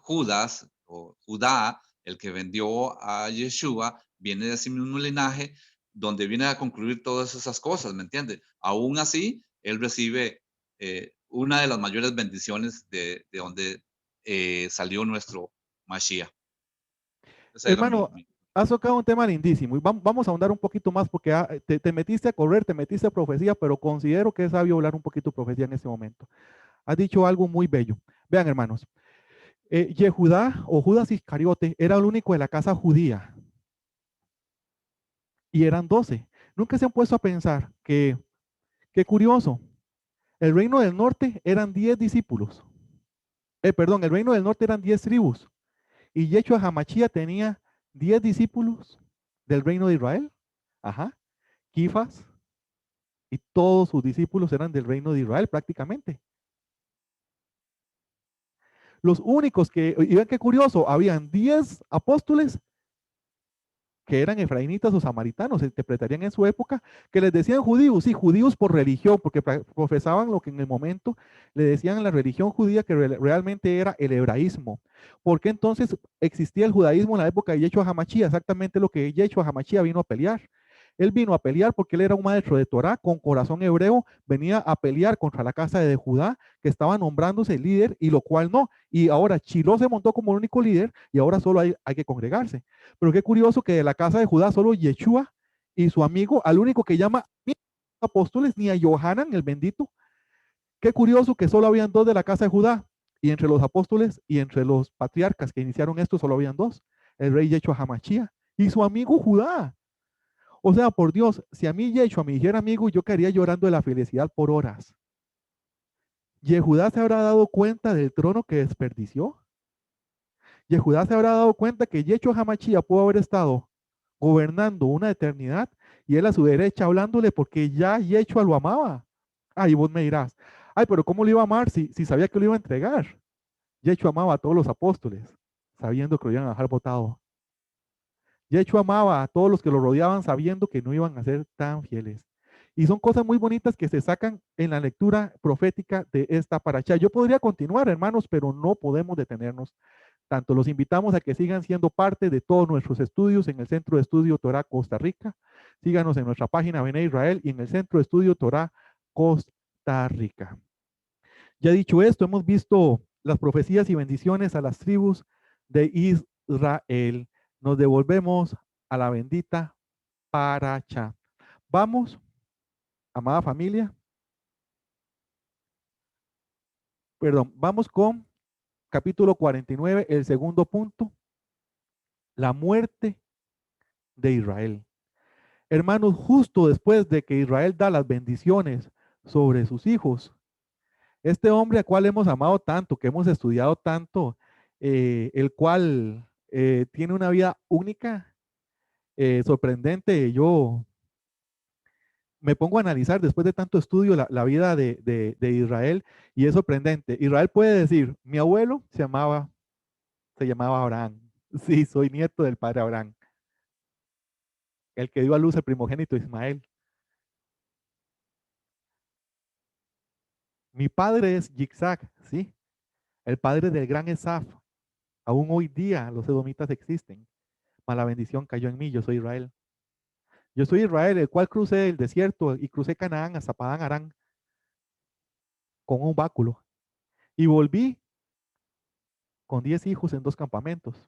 Judas o Judá, el que vendió a Yeshua, viene de ese mismo linaje, donde viene a concluir todas esas cosas, ¿me entiende? Aún así, él recibe una de las mayores bendiciones de donde salió nuestro Mashiach. Esa era Hermano, has tocado un tema lindísimo y vamos a ahondar un poquito más porque te metiste a correr, te metiste a profecía, pero considero que es sabio hablar un poquito de profecía en este momento. Has dicho algo muy bello. Vean, hermanos, Yehudá o Judas Iscariote era el único de la casa judía y eran 12. Nunca se han puesto a pensar que, qué curioso, el reino del norte eran 10 discípulos. Perdón, el reino del norte eran 10 tribus. Y Yeshua HaMashiach tenía 10 discípulos del reino de Israel. Ajá. Kifas y todos sus discípulos eran del reino de Israel prácticamente. Los únicos y vean qué curioso, habían 10 apóstoles que eran efraínitas o samaritanos, se interpretarían en su época, que les decían judíos, sí, judíos por religión, porque profesaban lo que en el momento le decían la religión judía, que realmente era el hebraísmo. ¿Por qué entonces existía el judaísmo en la época de Yeshua HaMashiach? Exactamente lo que Yeshua HaMashiach vino a pelear. Él vino a pelear porque él era un maestro de Torah con corazón hebreo, venía a pelear contra la casa de Judá, que estaba nombrándose líder, y lo cual no. Y ahora Chiló se montó como el único líder y ahora solo hay que congregarse. Pero qué curioso que de la casa de Judá solo Yeshua y su amigo, al único que llama ni a apóstoles ni a Johanan, el bendito. Qué curioso que solo habían 2 de la casa de Judá. Y entre los apóstoles y entre los patriarcas que iniciaron esto solo habían 2. El rey Yeshua HaMashiach y su amigo Judá. O sea, por Dios, si a mí Yeshua me dijera amigo, yo quedaría llorando de la felicidad por horas. ¿Yehudá se habrá dado cuenta del trono que desperdició? ¿Yehudá se habrá dado cuenta que Yeshua HaMashiach pudo haber estado gobernando una eternidad y él a su derecha hablándole porque ya Yeshua lo amaba? Ay, vos me dirás, ay, pero ¿cómo lo iba a amar si sabía que lo iba a entregar? Yeshua amaba a todos los apóstoles, sabiendo que lo iban a dejar botado. Yeshua amaba a todos los que lo rodeaban, sabiendo que no iban a ser tan fieles. Y son cosas muy bonitas que se sacan en la lectura profética de esta paracha. Yo podría continuar, hermanos, pero no podemos detenernos tanto. Los invitamos a que sigan siendo parte de todos nuestros estudios en el Centro de Estudio Torah Costa Rica. Síganos en nuestra página Bene Israel y en el Centro de Estudio Torah Costa Rica. Ya dicho esto, hemos visto las profecías y bendiciones a las tribus de Israel. Nos devolvemos a la bendita paracha. Vamos, amada familia. Perdón, vamos con capítulo 49, el segundo punto, la muerte de Israel. Hermanos, justo después de que Israel da las bendiciones sobre sus hijos, este hombre al cual hemos amado tanto, que hemos estudiado tanto, el cual tiene una vida única, sorprendente. Yo me pongo a analizar después de tanto estudio la vida de Israel y es sorprendente. Israel puede decir, mi abuelo se llamaba Abraham. Sí, soy nieto del padre Abraham, el que dio a luz el primogénito Ismael. Mi padre es Yitzhak, sí, el padre del gran Esaf. Aún hoy día los edomitas existen, mas la bendición cayó en mí, yo soy Israel. Yo soy Israel, el cual crucé el desierto y crucé Canaán hasta Padán Aram con un báculo. Y volví con 10 hijos en 2 campamentos.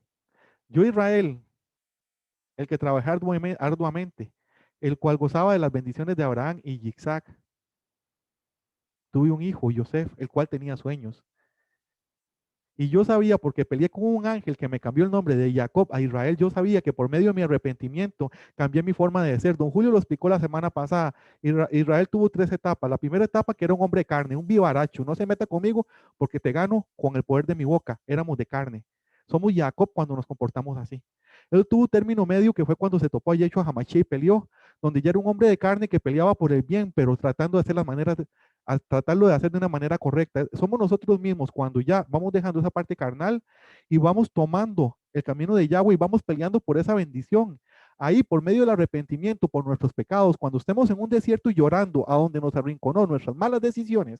Yo Israel, el que trabajé arduamente, el cual gozaba de las bendiciones de Abraham y Yitzhak. Tuve un hijo, Yosef, el cual tenía sueños. Y yo sabía, porque peleé con un ángel que me cambió el nombre de Jacob a Israel, yo sabía que por medio de mi arrepentimiento cambié mi forma de ser. Don Julio lo explicó la semana pasada. Israel tuvo 3 etapas. La primera etapa, que era un hombre de carne, un vivaracho. No se meta conmigo porque te gano con el poder de mi boca. Éramos de carne. Somos Jacob cuando nos comportamos así. Él tuvo un término medio, que fue cuando se topó a Yeshua Hamashia y peleó, donde ya era un hombre de carne que peleaba por el bien, pero tratando de hacer las maneras a tratarlo de hacer de una manera correcta. Somos nosotros mismos cuando ya vamos dejando esa parte carnal y vamos tomando el camino de Yahweh y vamos peleando por esa bendición. Ahí, por medio del arrepentimiento por nuestros pecados, cuando estemos en un desierto y llorando a donde nos arrinconó nuestras malas decisiones,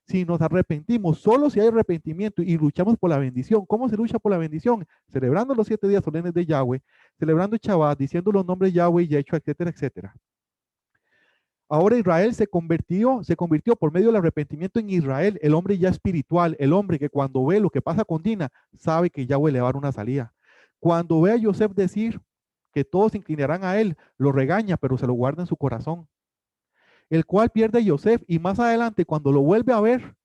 si nos arrepentimos, solo si hay arrepentimiento y luchamos por la bendición. ¿Cómo se lucha por la bendición? Celebrando los 7 días solemnes de Yahweh, celebrando el Shabbat, diciendo los nombres de Yahweh y Yeshua, etcétera, etcétera. Ahora Israel se convirtió por medio del arrepentimiento en Israel, el hombre ya espiritual, el hombre que cuando ve lo que pasa con Dina, sabe que Yahweh le va a dar una salida. Cuando ve a Yosef decir que todos se inclinarán a él, lo regaña, pero se lo guarda en su corazón. El cual pierde a Yosef y más adelante cuando lo vuelve a ver,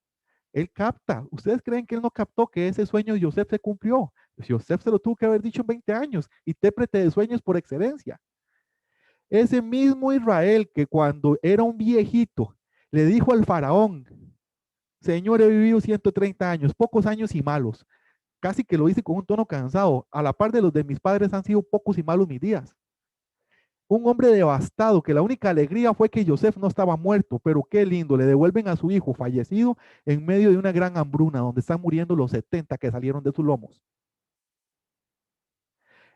él capta. ¿Ustedes creen que él no captó que ese sueño de Yosef se cumplió? Pues Yosef se lo tuvo que haber dicho en 20 años, intérprete de sueños por excelencia. Ese mismo Israel que cuando era un viejito le dijo al faraón, Señor, he vivido 130 años, pocos años y malos. Casi que lo dice con un tono cansado. A la par de los de mis padres han sido pocos y malos mis días. Un hombre devastado, que la única alegría fue que Yosef no estaba muerto, pero qué lindo, le devuelven a su hijo fallecido en medio de una gran hambruna donde están muriendo los 70 que salieron de sus lomos.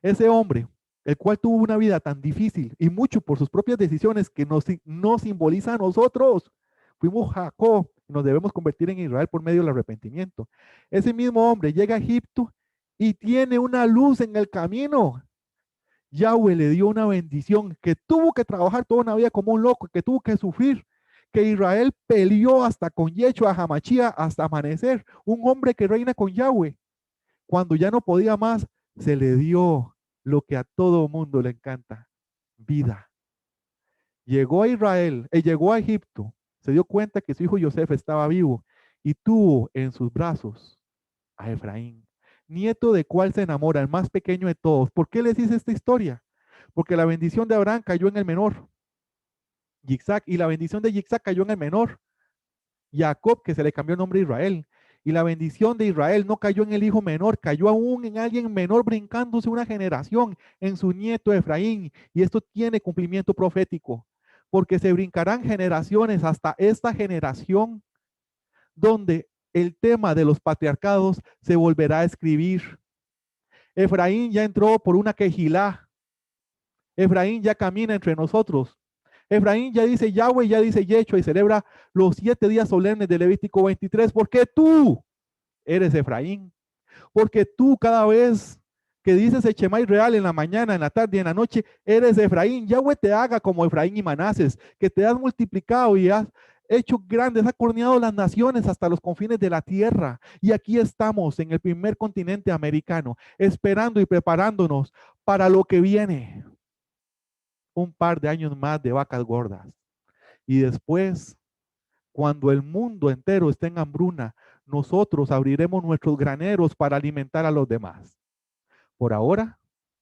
Ese hombre, el cual tuvo una vida tan difícil y mucho por sus propias decisiones que nos simboliza a nosotros. Fuimos Jacob y nos debemos convertir en Israel por medio del arrepentimiento. Ese mismo hombre llega a Egipto y tiene una luz en el camino. Yahweh le dio una bendición, que tuvo que trabajar toda una vida como un loco, que tuvo que sufrir, que Israel peleó hasta con Yeshua Hamashia hasta amanecer. Un hombre que reina con Yahweh. Cuando ya no podía más, se le dio lo que a todo mundo le encanta, vida. Llegó a Israel, llegó a Egipto, se dio cuenta que su hijo Yosef estaba vivo y tuvo en sus brazos a Efraín, nieto de cual se enamora, el más pequeño de todos. ¿Por qué les hice esta historia? Porque la bendición de Abraham cayó en el menor, Yitzhak, y la bendición de Yitzhak cayó en el menor, Jacob, que se le cambió el nombre a Israel. Y la bendición de Israel no cayó en el hijo menor, cayó aún en alguien menor, brincándose una generación, en su nieto Efraín. Y esto tiene cumplimiento profético, porque se brincarán generaciones hasta esta generación, donde el tema de los patriarcados se volverá a escribir. Efraín ya entró por una quejilá. Efraín ya camina entre nosotros. Efraín ya dice Yahweh, ya dice Yeshua y celebra los 7 días solemnes de Levítico 23, porque tú eres Efraín, porque tú cada vez que dices el Shema Israel en la mañana, en la tarde y en la noche, eres Efraín. Yahweh te haga como Efraín y Manases, que te has multiplicado y has hecho grandes, has corneado las naciones hasta los confines de la tierra. Y aquí estamos en el primer continente americano, esperando y preparándonos para lo que viene. Un par de años más de vacas gordas. Y después, cuando el mundo entero esté en hambruna, nosotros abriremos nuestros graneros para alimentar a los demás. Por ahora,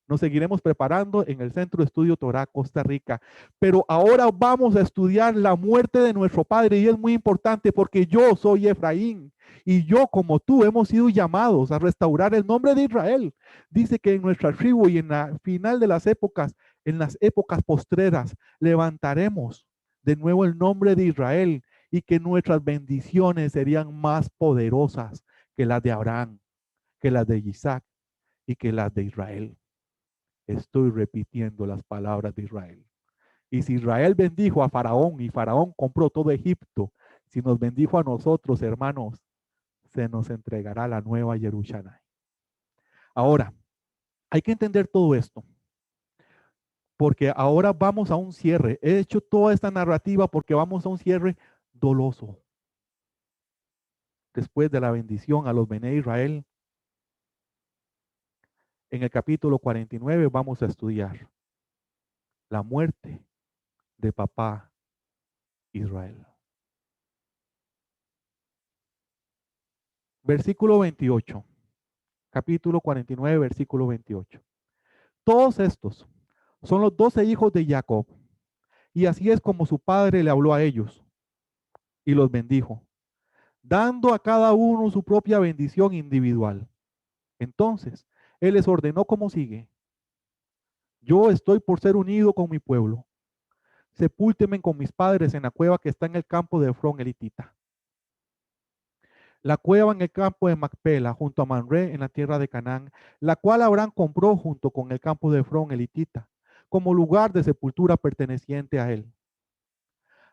nos seguiremos preparando en el Centro de Estudio Torá Costa Rica. Pero ahora vamos a estudiar la muerte de nuestro padre y es muy importante porque yo soy Efraín y yo como tú hemos sido llamados a restaurar el nombre de Israel. Dice que en nuestra tribu y en la final de las épocas, en las épocas postreras, levantaremos de nuevo el nombre de Israel y que nuestras bendiciones serían más poderosas que las de Abraham, que las de Isaac y que las de Israel. Estoy repitiendo las palabras de Israel. Y si Israel bendijo a Faraón y Faraón compró todo Egipto, si nos bendijo a nosotros, hermanos, se nos entregará la nueva Jerusalén. Ahora, hay que entender todo esto, porque ahora vamos a un cierre. He hecho toda esta narrativa porque vamos a un cierre doloso. Después de la bendición a los Bené Israel, en el capítulo 49 vamos a estudiar la muerte de papá Israel. Versículo 28, capítulo 49, versículo 28. Todos estos son los 12 hijos de Jacob, y así es como su padre le habló a ellos y los bendijo, dando a cada uno su propia bendición individual. Entonces, él les ordenó como sigue: yo estoy por ser unido con mi pueblo. Sepúltenme con mis padres en la cueva que está en el campo de Efrón elitita. La cueva en el campo de Macpela, junto a Manré, en la tierra de Canaán, la cual Abraham compró junto con el campo de Efrón elitita, como lugar de sepultura perteneciente a él.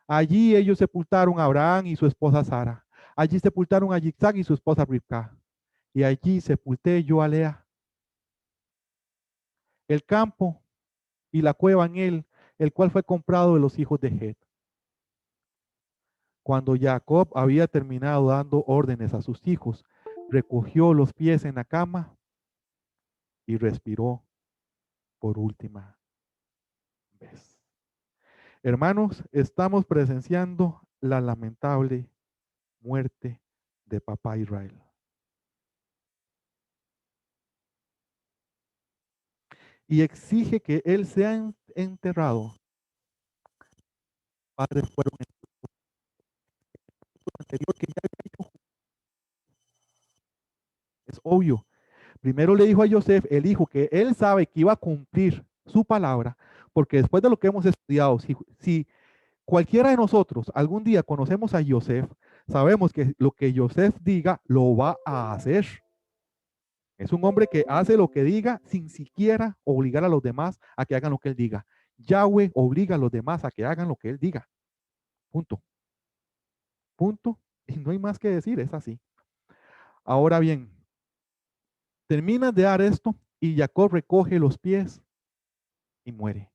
Allí ellos sepultaron a Abraham y su esposa Sara. Allí sepultaron a Isaac y su esposa Ribca. Y allí sepulté yo a Lea. El campo y la cueva en él, el cual fue comprado de los hijos de Het. Cuando Jacob había terminado dando órdenes a sus hijos, recogió los pies en la cama y respiró por última vez. Hermanos, estamos presenciando la lamentable muerte de papá Israel. Y exige que él sea enterrado. Padres fueron anterior que ya había hecho. Es obvio. Primero le dijo a Joseph, el hijo, que él sabe que iba a cumplir su palabra, porque después de lo que hemos estudiado, si cualquiera de nosotros algún día conocemos a Joseph, sabemos que lo que Joseph diga lo va a hacer. Es un hombre que hace lo que diga sin siquiera obligar a los demás a que hagan lo que él diga. Yahweh obliga a los demás a que hagan lo que él diga. Punto. Punto. Y no hay más que decir, es así. Ahora bien, termina de dar esto y Jacob recoge los pies y muere.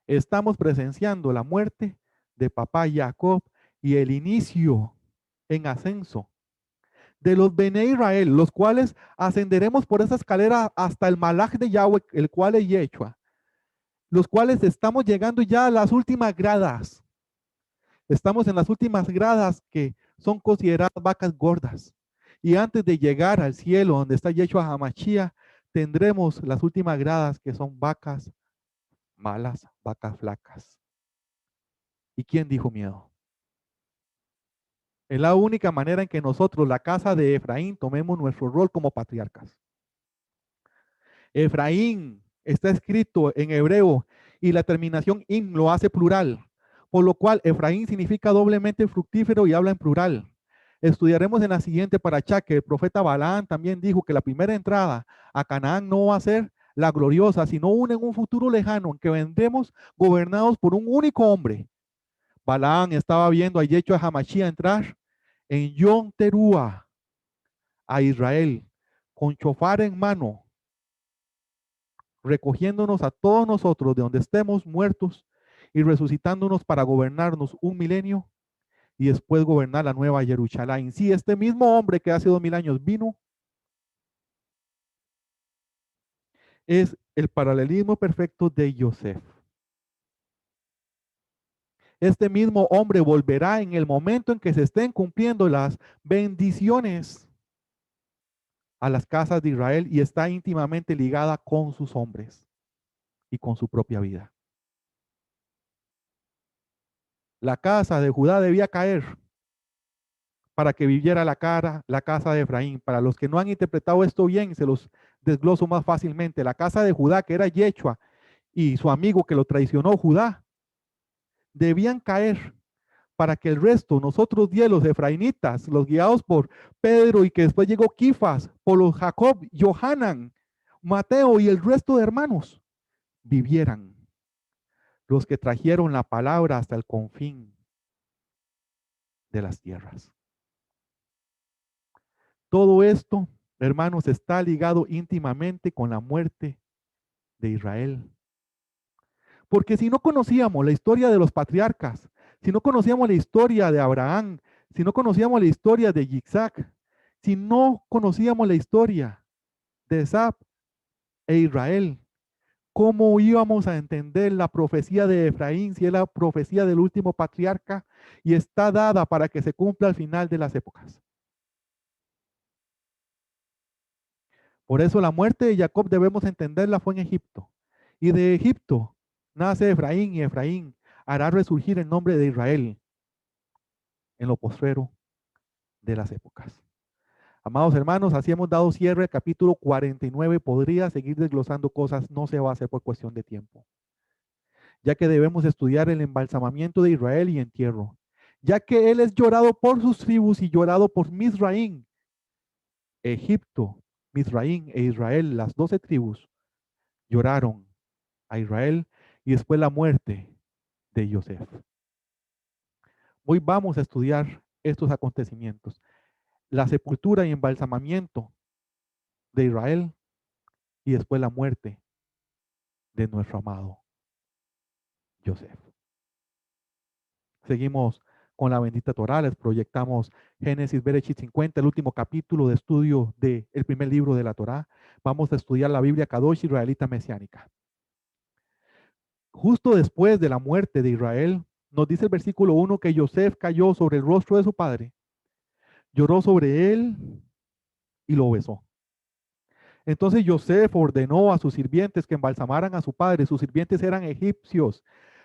Estamos presenciando la muerte de papá Jacob y el inicio en ascenso de los Bené Israel, los cuales ascenderemos por esa escalera hasta el Malach de Yahweh, el cual es Yeshua, los cuales estamos llegando ya a las últimas gradas. Estamos en las últimas gradas que son consideradas vacas gordas. Y antes de llegar al cielo donde está Yeshua Hamashia, tendremos las últimas gradas que son vacas malas, vacas flacas. ¿Y quién dijo miedo? Es la única manera en que nosotros, la casa de Efraín, tomemos nuestro rol como patriarcas. Efraín está escrito en hebreo y la terminación in lo hace plural, por lo cual Efraín significa doblemente fructífero y habla en plural. Estudiaremos en la siguiente paracha que el profeta Balaam también dijo que la primera entrada a Canaán no va a ser la gloriosa, sino una en un futuro lejano en que vendremos gobernados por un único hombre. Balaam estaba viendo a Yeshua HaMashiach entrar en Yom Teruah a Israel con chofar en mano, recogiéndonos a todos nosotros de donde estemos muertos y resucitándonos para gobernarnos un milenio y después gobernar la nueva Jerusalén. Sí, este mismo hombre que hace 2000 años vino es el paralelismo perfecto de Yosef. Este mismo hombre volverá en el momento en que se estén cumpliendo las bendiciones a las casas de Israel y está íntimamente ligada con sus hombres y con su propia vida. La casa de Judá debía caer para que viviera la casa de Efraín. Para los que no han interpretado esto bien, se los desgloso más fácilmente. La casa de Judá, que era Yeshua, y su amigo que lo traicionó, Judá, debían caer para que el resto, nosotros 10, los efraínitas, los guiados por Pedro y que después llegó Kifas, por los Jacob, Johanan, Mateo y el resto de hermanos, vivieran. Los que trajeron la palabra hasta el confín de las tierras. Todo esto, hermanos, está ligado íntimamente con la muerte de Israel. Porque si no conocíamos la historia de los patriarcas, si no conocíamos la historia de Abraham, si no conocíamos la historia de Isaac, si no conocíamos la historia de Esab e Israel, ¿cómo íbamos a entender la profecía de Efraín si es la profecía del último patriarca y está dada para que se cumpla al final de las épocas? Por eso la muerte de Jacob debemos entenderla fue en Egipto. Y de Egipto nace Efraín y Efraín hará resurgir el nombre de Israel en lo postrero de las épocas. Amados hermanos, así hemos dado cierre al capítulo 49. Podría seguir desglosando cosas, no se va a hacer por cuestión de tiempo. Ya que debemos estudiar el embalsamamiento de Israel y entierro. Ya que él es llorado por sus tribus y llorado por Misraín. Egipto, Misraín e Israel, las 12 tribus, lloraron a Israel y después la muerte de Yosef. Hoy vamos a estudiar estos acontecimientos. La sepultura y embalsamamiento de Israel y después la muerte de nuestro amado Yosef. Seguimos con la bendita Torá, les proyectamos Génesis Bereshit 50, el último capítulo de estudio del primer libro de la Torá. Vamos a estudiar la Biblia Kadosh israelita mesiánica. Justo después de la muerte de Israel, nos dice el versículo 1 que Yosef cayó sobre el rostro de su padre, lloró sobre él y lo besó. Entonces Yosef ordenó a sus sirvientes que embalsamaran a su padre. Sus sirvientes eran egipcios.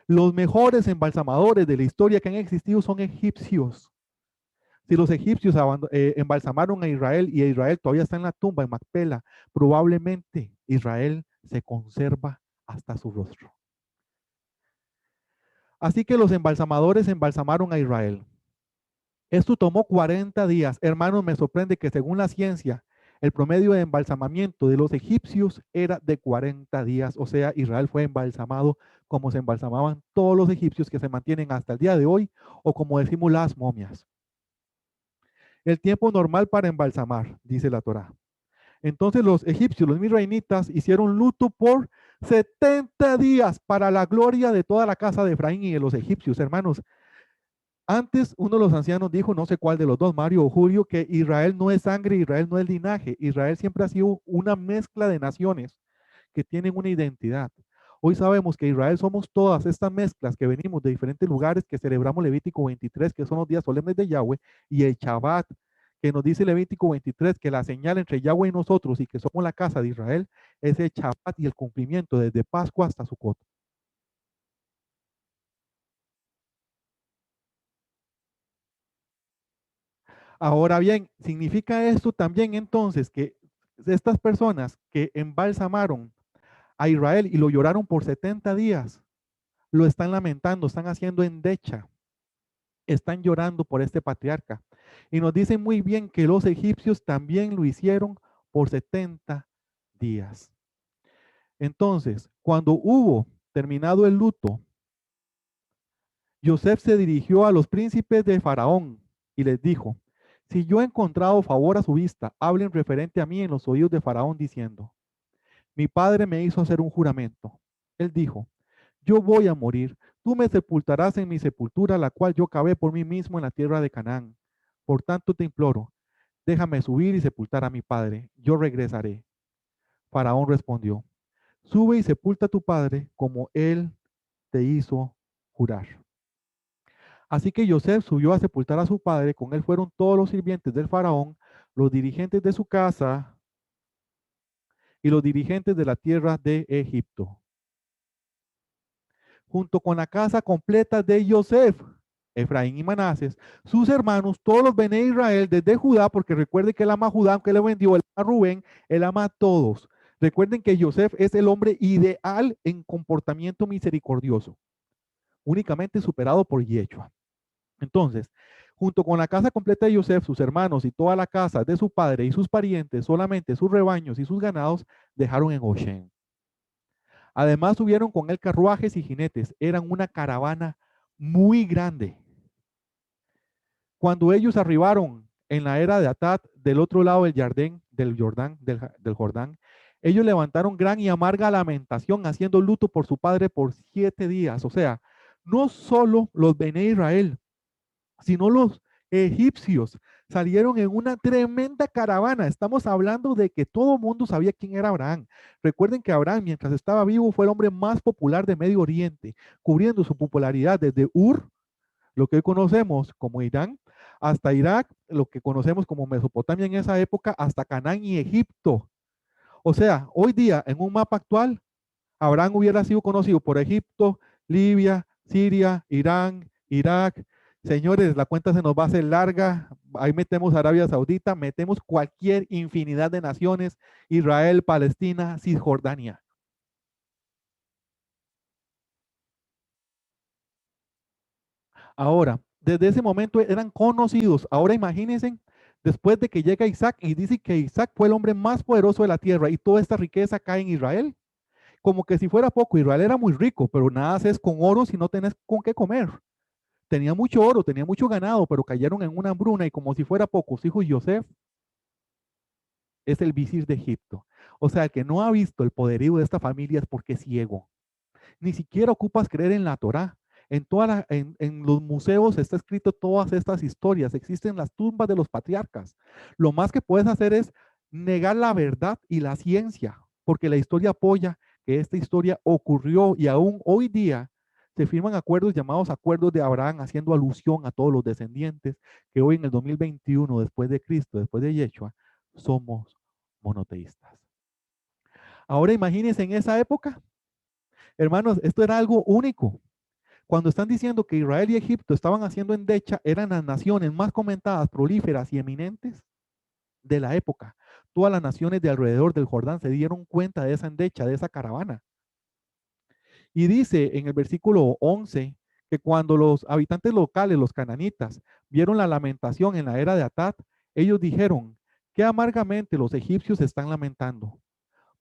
Los mejores embalsamadores de la historia que han existido son egipcios. Si los egipcios embalsamaron a Israel y Israel todavía está en la tumba en Macpela, probablemente Israel se conserva hasta su rostro. Así que los embalsamadores embalsamaron a Israel. Esto tomó 40 días. Hermanos, me sorprende que según la ciencia, el promedio de embalsamamiento de los egipcios era de 40 días. O sea, Israel fue embalsamado como se embalsamaban todos los egipcios que se mantienen hasta el día de hoy, o como decimos las momias. El tiempo normal para embalsamar, dice la Torá. Entonces los egipcios, los misraimitas, hicieron luto por 70 días para la gloria de toda la casa de Efraín y de los egipcios, hermanos. Antes uno de los ancianos dijo, no sé cuál de los dos, Mario o Julio, que Israel no es sangre, Israel no es linaje. Israel siempre ha sido una mezcla de naciones que tienen una identidad. Hoy sabemos que Israel somos todas estas mezclas que venimos de diferentes lugares, que celebramos Levítico 23, que son los días solemnes de Yahweh, y el Shabbat, que nos dice Levítico 23, que la señal entre Yahweh y nosotros y que somos la casa de Israel, es el Shabbat y el cumplimiento desde Pascua hasta Sukkot. Ahora bien, ¿significa esto también entonces que estas personas que embalsamaron a Israel y lo lloraron por 70 días, lo están lamentando, están haciendo endecha, están llorando por este patriarca? Y nos dicen muy bien que los egipcios también lo hicieron por 70 días. Entonces, cuando hubo terminado el luto, Joseph se dirigió a los príncipes de Faraón y les dijo, si yo he encontrado favor a su vista, hablen referente a mí en los oídos de Faraón diciendo, mi padre me hizo hacer un juramento. Él dijo, yo voy a morir, tú me sepultarás en mi sepultura, la cual yo cavé por mí mismo en la tierra de Canaán. Por tanto te imploro, déjame subir y sepultar a mi padre, yo regresaré. Faraón respondió, sube y sepulta a tu padre como él te hizo jurar. Así que Joseph subió a sepultar a su padre, con él fueron todos los sirvientes del faraón, los dirigentes de su casa y los dirigentes de la tierra de Egipto, junto con la casa completa de Joseph, Efraín y Manases, sus hermanos, todos los Bené Israel, desde Judá, porque recuerden que él ama a Judá, aunque le vendió, él ama a Rubén, él ama a todos. Recuerden que Joseph es el hombre ideal en comportamiento misericordioso, únicamente superado por Yeshua. Entonces, junto con la casa completa de Joseph, sus hermanos y toda la casa de su padre y sus parientes, solamente sus rebaños y sus ganados dejaron en Goshen. Además subieron con él carruajes y jinetes. Eran una caravana muy grande. Cuando ellos arribaron en la era de Atad, del otro lado del Jordán, ellos levantaron gran y amarga lamentación, haciendo luto por su padre por 7 días. O sea, no solo los Bené Israel, sino los egipcios salieron en una tremenda caravana. Estamos hablando de que todo el mundo sabía quién era Abraham. Recuerden que Abraham, mientras estaba vivo, fue el hombre más popular de Medio Oriente, cubriendo su popularidad desde Ur, lo que hoy conocemos como Irán, hasta Irak, lo que conocemos como Mesopotamia en esa época, hasta Canaán y Egipto. O sea, hoy día, en un mapa actual, Abraham hubiera sido conocido por Egipto, Libia, Siria, Irán, Irak. Señores, la cuenta se nos va a hacer larga. Ahí metemos Arabia Saudita, metemos cualquier infinidad de naciones, Israel, Palestina, Cisjordania. Ahora, desde ese momento eran conocidos. Ahora imagínense, después de que llega Isaac y dice que Isaac fue el hombre más poderoso de la tierra y toda esta riqueza cae en Israel. Como que si fuera poco, Israel era muy rico, pero nada haces con oro si no tenés con qué comer. Tenía mucho oro, tenía mucho ganado, pero cayeron en una hambruna y como si fuera poco, su hijo Joseph es el visir de Egipto. O sea, el que no ha visto el poderío de esta familia es porque es ciego. Ni siquiera ocupas creer en la Torá. En los museos está escrito todas estas historias. Existen las tumbas de los patriarcas. Lo más que puedes hacer es negar la verdad y la ciencia, porque la historia apoya que esta historia ocurrió y aún hoy día se firman acuerdos llamados acuerdos de Abraham, haciendo alusión a todos los descendientes que hoy en el 2021, después de Cristo, después de Yeshua, somos monoteístas. Ahora imagínense en esa época, hermanos, esto era algo único. Cuando están diciendo que Israel y Egipto estaban haciendo endecha, eran las naciones más comentadas, prolíferas y eminentes de la época. Todas las naciones de alrededor del Jordán se dieron cuenta de esa endecha, de esa caravana. Y dice en el versículo 11 que cuando los habitantes locales, los cananitas, vieron la lamentación en la era de Atad, ellos dijeron, qué amargamente los egipcios están lamentando.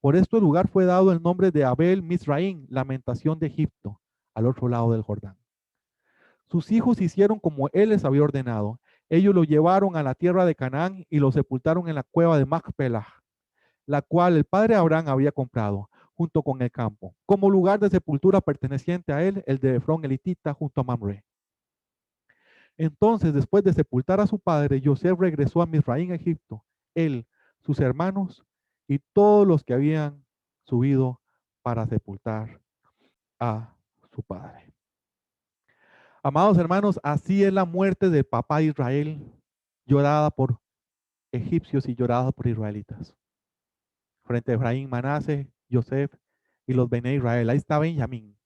Por este lugar fue dado el nombre de Abel Mizraim, lamentación de Egipto, al otro lado del Jordán. Sus hijos hicieron como él les había ordenado. Ellos lo llevaron a la tierra de Canaán y lo sepultaron en la cueva de Macpelah, la cual el padre Abraham había comprado, junto con el campo, como lugar de sepultura perteneciente a él, el de Efrón elitita, junto a Mamre. Entonces, después de sepultar a su padre, José regresó a Mizraim, Egipto, él, sus hermanos y todos los que habían subido para sepultar a su padre. Amados hermanos, así es la muerte del papá Israel, llorada por egipcios y llorada por israelitas. Frente a Efraín, Manase, Joseph y los Bené Israel. Ahí está Benjamín.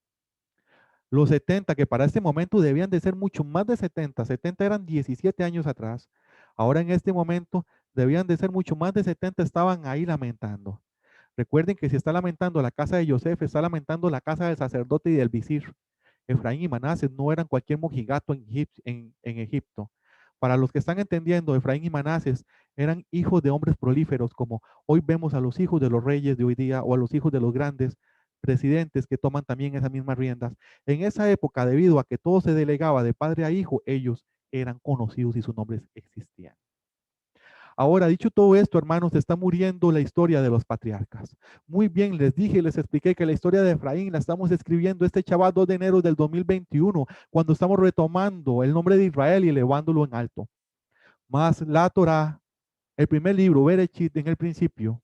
Los 70, que para este momento debían de ser mucho más de 70. 70 eran 17 años atrás. Ahora en este momento debían de ser mucho más de 70, estaban ahí lamentando. Recuerden que si está lamentando la casa de Joseph, está lamentando la casa del sacerdote y del visir. Efraín y Manase no eran cualquier mojigato en Egipto. Para los que están entendiendo, Efraín y Manase Eran hijos de hombres prolíferos, como hoy vemos a los hijos de los reyes de hoy día o a los hijos de los grandes presidentes que toman también esas mismas riendas. En esa época, debido a que todo se delegaba de padre a hijo, ellos eran conocidos y sus nombres existían. Ahora, dicho todo esto, hermanos, está muriendo la historia de los patriarcas. Muy bien, les dije, les expliqué que la historia de Efraín la estamos escribiendo este chaval 2 de enero del 2021, cuando estamos retomando el nombre de Israel y elevándolo en alto. Más la Torá, el primer libro, Bereshit, en el principio,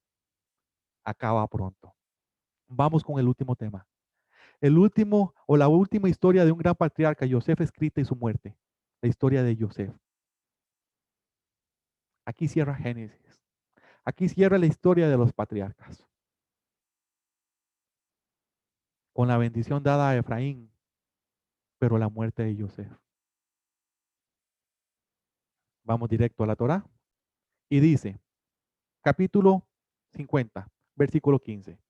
acaba pronto. Vamos con el último tema. El último o la última historia de un gran patriarca, Yosef, escrita y su muerte. La historia de Yosef. Aquí cierra Génesis. Aquí cierra la historia de los patriarcas. Con la bendición dada a Efraín, pero la muerte de Yosef. Vamos directo a la Torá. Y dice, capítulo 50, versículo 15.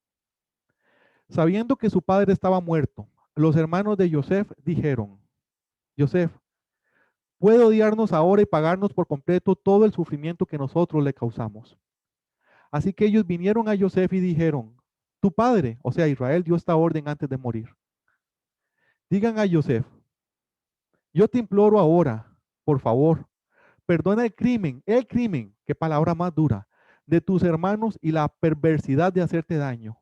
Sabiendo que su padre estaba muerto, los hermanos de Yosef dijeron, Yosef, puede odiarnos ahora y pagarnos por completo todo el sufrimiento que nosotros le causamos. Así que ellos vinieron a Yosef y dijeron, tu padre, o sea, Israel, dio esta orden antes de morir. Digan a Yosef, yo te imploro ahora, por favor, perdona el crimen, qué palabra más dura, de tus hermanos y la perversidad de hacerte daño.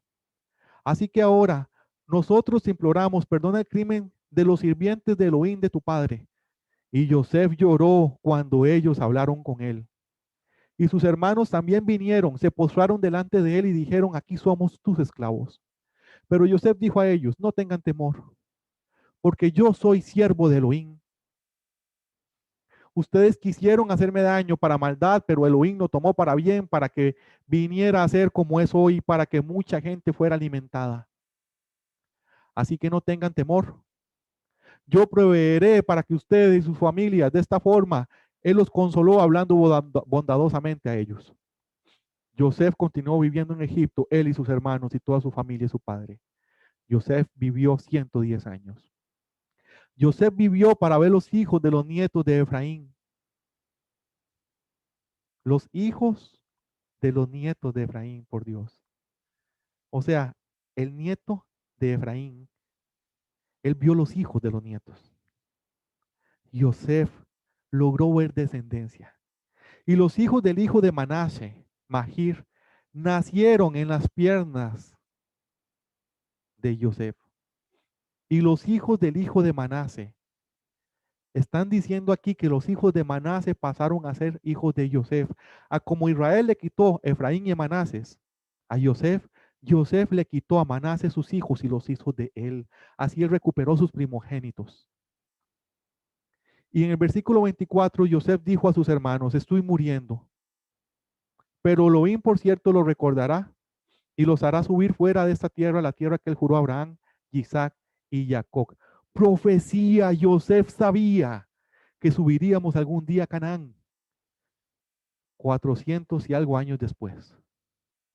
Así que ahora nosotros te imploramos, perdona el crimen de los sirvientes de Elohim de tu padre. Y Yosef lloró cuando ellos hablaron con él. Y sus hermanos también vinieron, se postraron delante de él y dijeron, aquí somos tus esclavos. Pero Yosef dijo a ellos, no tengan temor, porque yo soy siervo de Elohim. Ustedes quisieron hacerme daño para maldad, pero Elohim lo tomó para bien, para que viniera a ser como es hoy, para que mucha gente fuera alimentada. Así que no tengan temor. Yo proveeré para que ustedes y sus familias, de esta forma, él los consoló hablando bondadosamente a ellos. Yosef continuó viviendo en Egipto, él y sus hermanos y toda su familia y su padre. Yosef vivió 110 años. Yosef vivió para ver los hijos de los nietos de Efraín. Los hijos de los nietos de Efraín, por Dios. O sea, el nieto de Efraín, él vio los hijos de los nietos. Yosef logró ver descendencia. Y los hijos del hijo de Manase, Mahir, nacieron en las piernas de Yosef. Y los hijos del hijo de Manase, están diciendo aquí que los hijos de Manase pasaron a ser hijos de Yosef. A como Israel le quitó Efraín y Manases a Yosef, Yosef le quitó a Manase sus hijos y los hijos de él. Así él recuperó sus primogénitos. Y en el versículo 24, Yosef dijo a sus hermanos, estoy muriendo. Pero Elohim, por cierto, lo recordará y los hará subir fuera de esta tierra, la tierra que él juró a Abraham, Isaac y Jacob. Profecía, Yosef sabía que subiríamos algún día a Canaán. 400 y algo años después,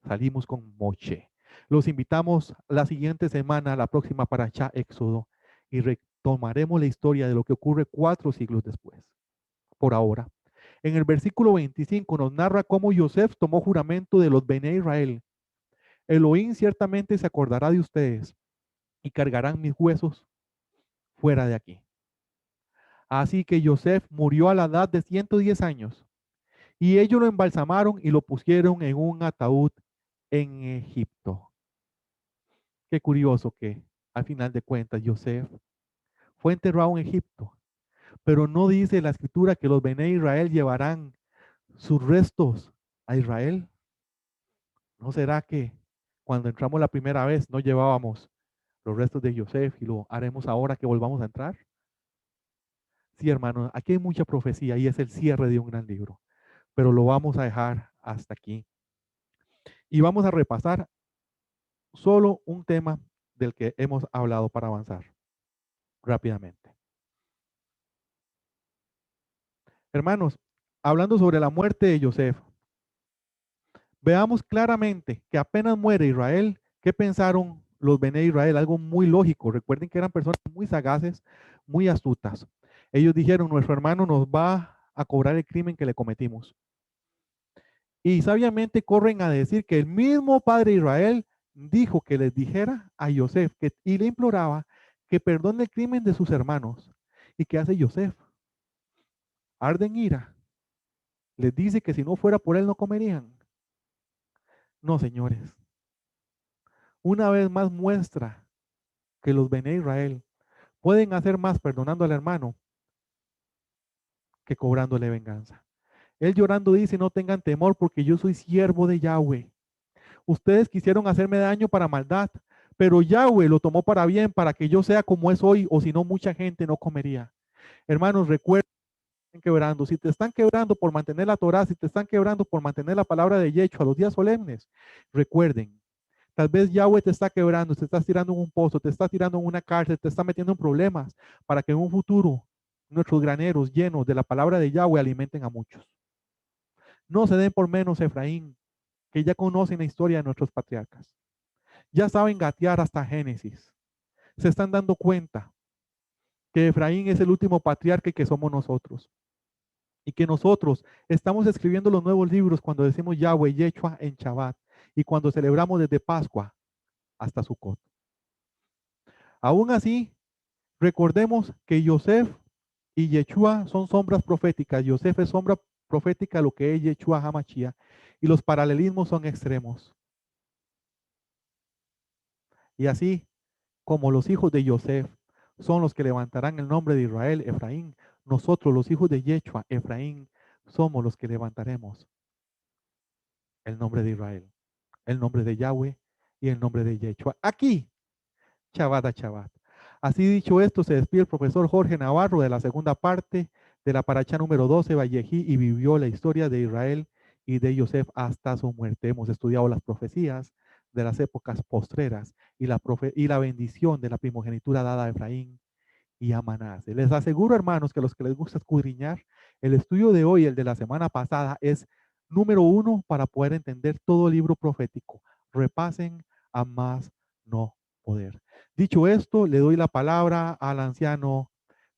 salimos con Moche. Los invitamos la siguiente semana, la próxima Parashá Éxodo, y retomaremos la historia de lo que ocurre 4 siglos después. Por ahora, en el versículo 25 nos narra cómo Yosef tomó juramento de los Bene Israel. Elohim ciertamente se acordará de ustedes y cargarán mis huesos fuera de aquí. Así que Yosef murió a la edad de 110 años y ellos lo embalsamaron y lo pusieron en un ataúd en Egipto. Qué curioso que al final de cuentas Yosef fue enterrado en Egipto, pero no dice la escritura que los Bene Israel llevarán sus restos a Israel. ¿No será que cuando entramos la primera vez no llevábamos los restos de Yosef y lo haremos ahora que volvamos a entrar? Sí, hermano, aquí hay mucha profecía y es el cierre de un gran libro, pero lo vamos a dejar hasta aquí. Y vamos a repasar solo un tema del que hemos hablado para avanzar rápidamente. Hermanos, hablando sobre la muerte de Yosef, veamos claramente que apenas muere Israel, ¿qué pensaron los Bene Israel? Algo muy lógico. Recuerden que eran personas muy sagaces, muy astutas. Ellos dijeron, nuestro hermano nos va a cobrar el crimen que le cometimos. Y sabiamente corren a decir que el mismo padre Israel dijo que les dijera a Yosef y le imploraba que perdone el crimen de sus hermanos. ¿Y qué hace Yosef? Arde en ira. Les dice que si no fuera por él no comerían. No, señores. Una vez más muestra que los Bene Israel pueden hacer más perdonando al hermano que cobrándole venganza. Él llorando dice, no tengan temor porque yo soy siervo de Yahweh. Ustedes quisieron hacerme daño para maldad, pero Yahweh lo tomó para bien, para que yo sea como es hoy, o si no, mucha gente no comería. Hermanos, recuerden quebrando. Si te están quebrando por mantener la Torá, si te están quebrando por mantener la palabra de Yeshua a los días solemnes, recuerden, tal vez Yahweh te está quebrando, te estás tirando en un pozo, te está tirando en una cárcel, te está metiendo en problemas para que en un futuro nuestros graneros llenos de la palabra de Yahweh alimenten a muchos. No se den por menos, Efraín, que ya conocen la historia de nuestros patriarcas. Ya saben gatear hasta Génesis. Se están dando cuenta que Efraín es el último patriarca y que somos nosotros. Y que nosotros estamos escribiendo los nuevos libros cuando decimos Yahweh, Yeshua en Shabbat y cuando celebramos desde Pascua hasta Sukkot. Aún así, recordemos que Yosef y Yeshua son sombras proféticas. Yosef es sombra profética de lo que es Yeshua Hamashia y los paralelismos son extremos. Y así como los hijos de Yosef son los que levantarán el nombre de Israel, Efraín, nosotros los hijos de Yeshua, Efraín, somos los que levantaremos el nombre de Israel, el nombre de Yahweh y el nombre de Yeshua. Aquí, Shabbat a Shabbat. Así dicho esto, se despide el profesor Jorge Navarro de la segunda parte de la paracha número 12, Vallejí, y vivió la historia de Israel y de Yosef hasta su muerte. Hemos estudiado las profecías de las épocas postreras y la bendición de la primogenitura dada a Efraín y a Manase. Les aseguro, hermanos, que a los que les gusta escudriñar, el estudio de hoy, el de la semana pasada, es número 1 para poder entender todo el libro profético. Repasen a más no poder. Dicho esto, le doy la palabra al anciano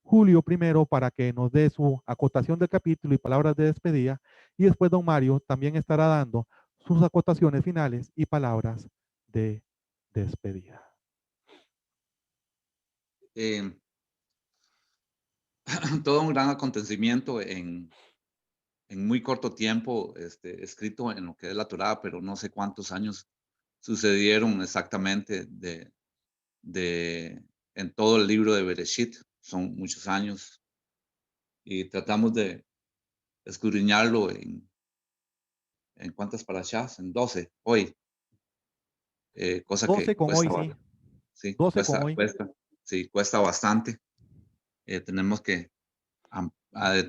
Julio primero para que nos dé su acotación del capítulo y palabras de despedida, y después don Mario también estará dando sus acotaciones finales y palabras de despedida. Todo un gran acontecimiento en muy corto tiempo, escrito en lo que es la Torá, pero no sé cuántos años sucedieron exactamente en todo el libro de Bereshit. Son muchos años y tratamos de escudriñarlo en cuántas parashas, en 12 hoy, cosa que 12 con hoy, sí. sí, 12 con hoy. sí, cuesta bastante. Tenemos que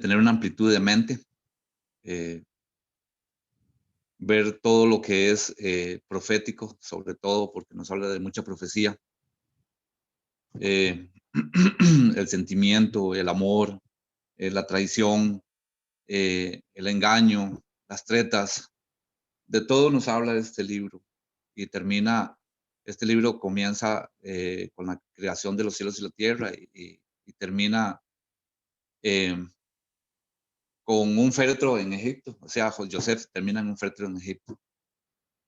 tener una amplitud de mente, ver todo lo que es profético, sobre todo porque nos habla de mucha profecía. El sentimiento, el amor, la traición, el engaño, las tretas, de todo nos habla este libro. Y este libro comienza con la creación de los cielos y la tierra y termina con un féretro en Egipto. O sea, Joseph termina en un féretro en Egipto.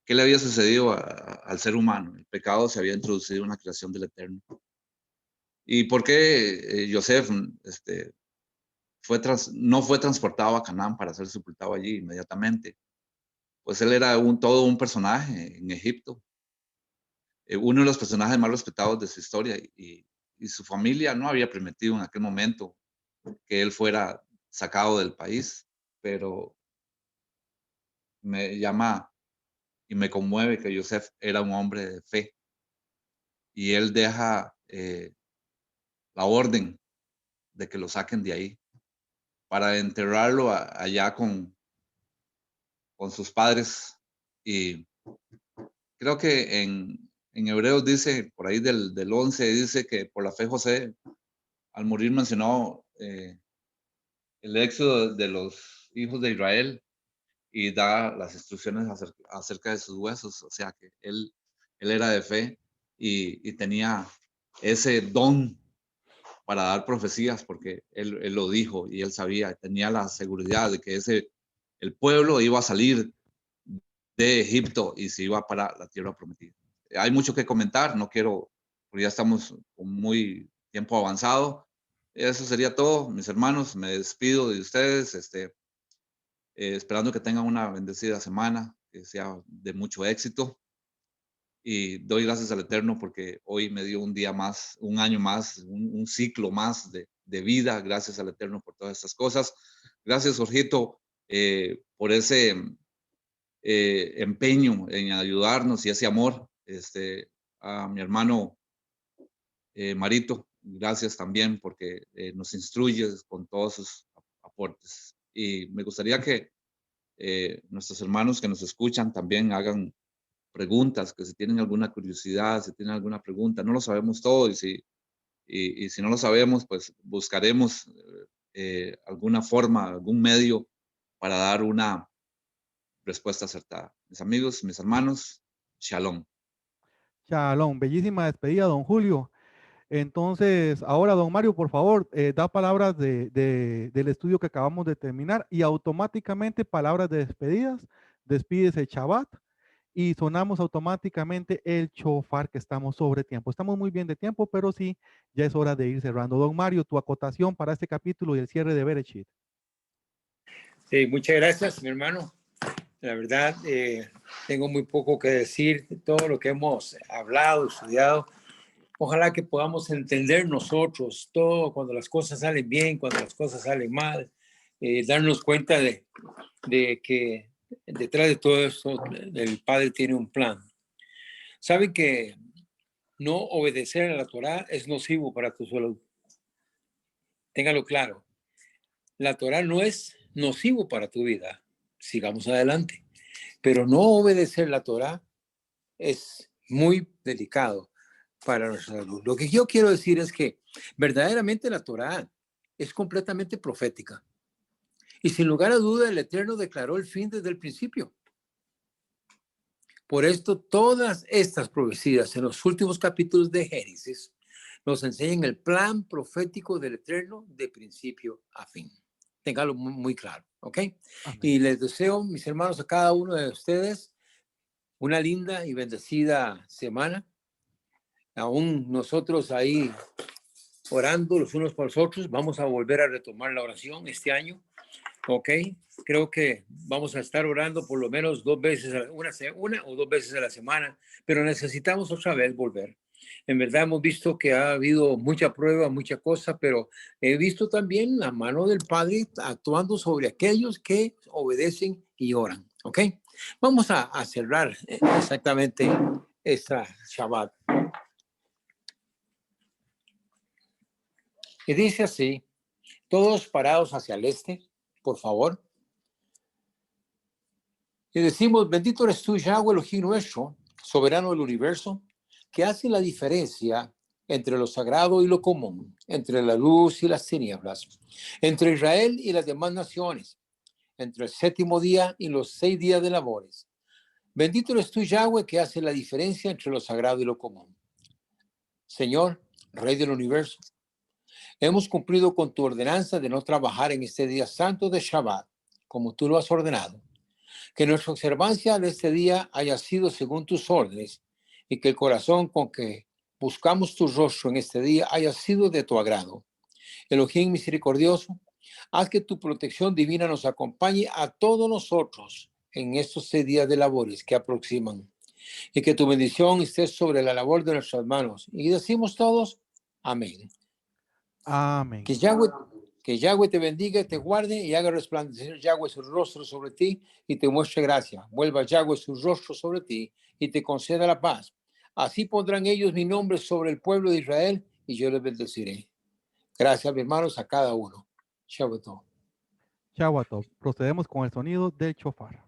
¿Qué le había sucedido al ser humano? El pecado se había introducido en la creación del Eterno. ¿Y por qué Joseph no fue transportado a Canaán para ser sepultado allí inmediatamente? Pues él era todo un personaje en Egipto, uno de los personajes más respetados de su historia, y su familia no había permitido en aquel momento que él fuera sacado del país, pero me llama y me conmueve que Joseph era un hombre de fe y él deja la orden de que lo saquen de ahí para enterrarlo allá con sus padres. Y creo que en Hebreos dice, por ahí del 11, dice que por la fe José, al morir, mencionó el éxodo de los hijos de Israel y da las instrucciones acerca de sus huesos. O sea que él era de fe y tenía ese don para dar profecías porque él lo dijo y él sabía, tenía la seguridad de que el pueblo iba a salir de Egipto y se iba para la tierra prometida. Hay mucho que comentar, no quiero, porque ya estamos con muy tiempo avanzado. Eso sería todo, mis hermanos. Me despido de ustedes, esperando que tengan una bendecida semana, que sea de mucho éxito. Y doy gracias al Eterno porque hoy me dio un día más, un año más, un ciclo más de vida. Gracias al Eterno por todas estas cosas. Gracias, Jorgito, por ese empeño en ayudarnos y ese amor. A mi hermano Marito, gracias también porque nos instruyes con todos sus aportes. Y me gustaría que nuestros hermanos que nos escuchan también hagan preguntas, que si tienen alguna curiosidad, si tienen alguna pregunta, no lo sabemos todo y si no lo sabemos, pues buscaremos alguna forma, algún medio para dar una respuesta acertada. Mis amigos, mis hermanos, shalom. Shalom, bellísima despedida, don Julio. Entonces, ahora, don Mario, por favor, da palabras del estudio que acabamos de terminar y automáticamente palabras de despedidas. Despídese Shabbat y sonamos automáticamente el shofar, que estamos sobre tiempo. Estamos muy bien de tiempo, pero sí, ya es hora de ir cerrando. Don Mario, tu acotación para este capítulo y el cierre de Bereshit. Sí, muchas gracias, mi hermano. La verdad, tengo muy poco que decir de todo lo que hemos hablado, estudiado. Ojalá que podamos entender nosotros todo cuando las cosas salen bien, cuando las cosas salen mal, darnos cuenta de que detrás de todo esto el Padre tiene un plan. Saben que no obedecer a la Torá es nocivo para tu salud. Téngalo claro. La Torá no es nocivo para tu vida. Sigamos adelante. Pero no obedecer la Torá es muy delicado para nuestra salud. Lo que yo quiero decir es que verdaderamente la Torá es completamente profética. Y sin lugar a duda, el Eterno declaró el fin desde el principio. Por esto, todas estas profecías en los últimos capítulos de Génesis nos enseñan el plan profético del Eterno de principio a fin. Téngalo muy claro, ¿ok? Amén. Y les deseo, mis hermanos, a cada uno de ustedes una linda y bendecida semana. Aún nosotros ahí orando los unos por los otros, vamos a volver a retomar la oración este año, ¿ok? Creo que vamos a estar orando por lo menos 2 veces, una o 2 veces a la semana, pero necesitamos otra vez volver. En verdad hemos visto que ha habido mucha prueba, mucha cosa, pero he visto también la mano del Padre actuando sobre aquellos que obedecen y oran, ¿ok? Vamos a cerrar exactamente esta Shabbat. Y dice así, todos parados hacia el este, por favor. Y decimos, bendito eres tú, Yahweh Elohim nuestro, soberano del universo, que hace la diferencia entre lo sagrado y lo común, entre la luz y las tinieblas, entre Israel y las demás naciones, entre el 7º día y los 6 días de labores. Bendito eres tú, Yahweh, que hace la diferencia entre lo sagrado y lo común. Señor, Rey del universo, hemos cumplido con tu ordenanza de no trabajar en este día santo de Shabbat, como tú lo has ordenado. Que nuestra observancia de este día haya sido según tus órdenes y que el corazón con que buscamos tu rostro en este día haya sido de tu agrado. Elohim misericordioso, haz que tu protección divina nos acompañe a todos nosotros en estos 6 días de labores que aproximan y que tu bendición esté sobre la labor de nuestras manos. Y decimos todos, amén. Amén. Que Yahweh te bendiga, te guarde y haga resplandecer Yahweh su rostro sobre ti y te muestre gracia. Vuelva Yahweh su rostro sobre ti y te conceda la paz. Así pondrán ellos mi nombre sobre el pueblo de Israel y yo les bendeciré. Gracias, mis hermanos, a cada uno. Shabbat. Shabbat. Procedemos con el sonido del shofar.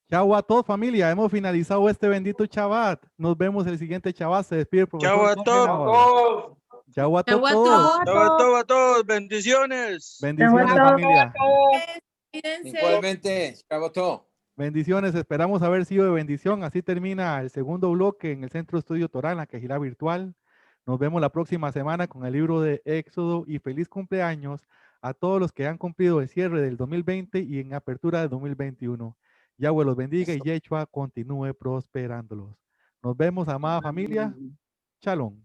Shabbat, familia, hemos finalizado este bendito Shabbat. Nos vemos el siguiente Shabbat. Se despide el profesor. Shabbat. Chau a Chau a todos. todos. A todos, bendiciones. Bendiciones, Chau a familia. Cuídense. Igualmente, chavo todo. Bendiciones. Esperamos haber sido de bendición. Así termina el segundo bloque en el Centro Estudio Torá, en la Quejilá Virtual. Nos vemos la próxima semana con el libro de Éxodo y feliz cumpleaños a todos los que han cumplido el cierre del 2020 y en apertura del 2021. Yahweh los bendiga y Yeshua continúe prosperándolos. Nos vemos, amada familia. Shalom.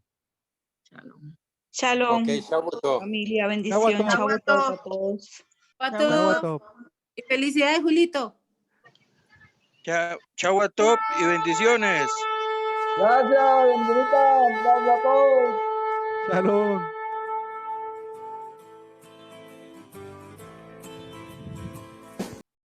Shalom. Shalom. Ok, chavo todo. Familia, Chau a bendición. todos. Chau a todos. A todos. Chau a Chau a Chau a todos. todos. Y felicidades, Julito. Chau a top y bendiciones. Gracias, bendiciones. Gracias a todos. Shalom.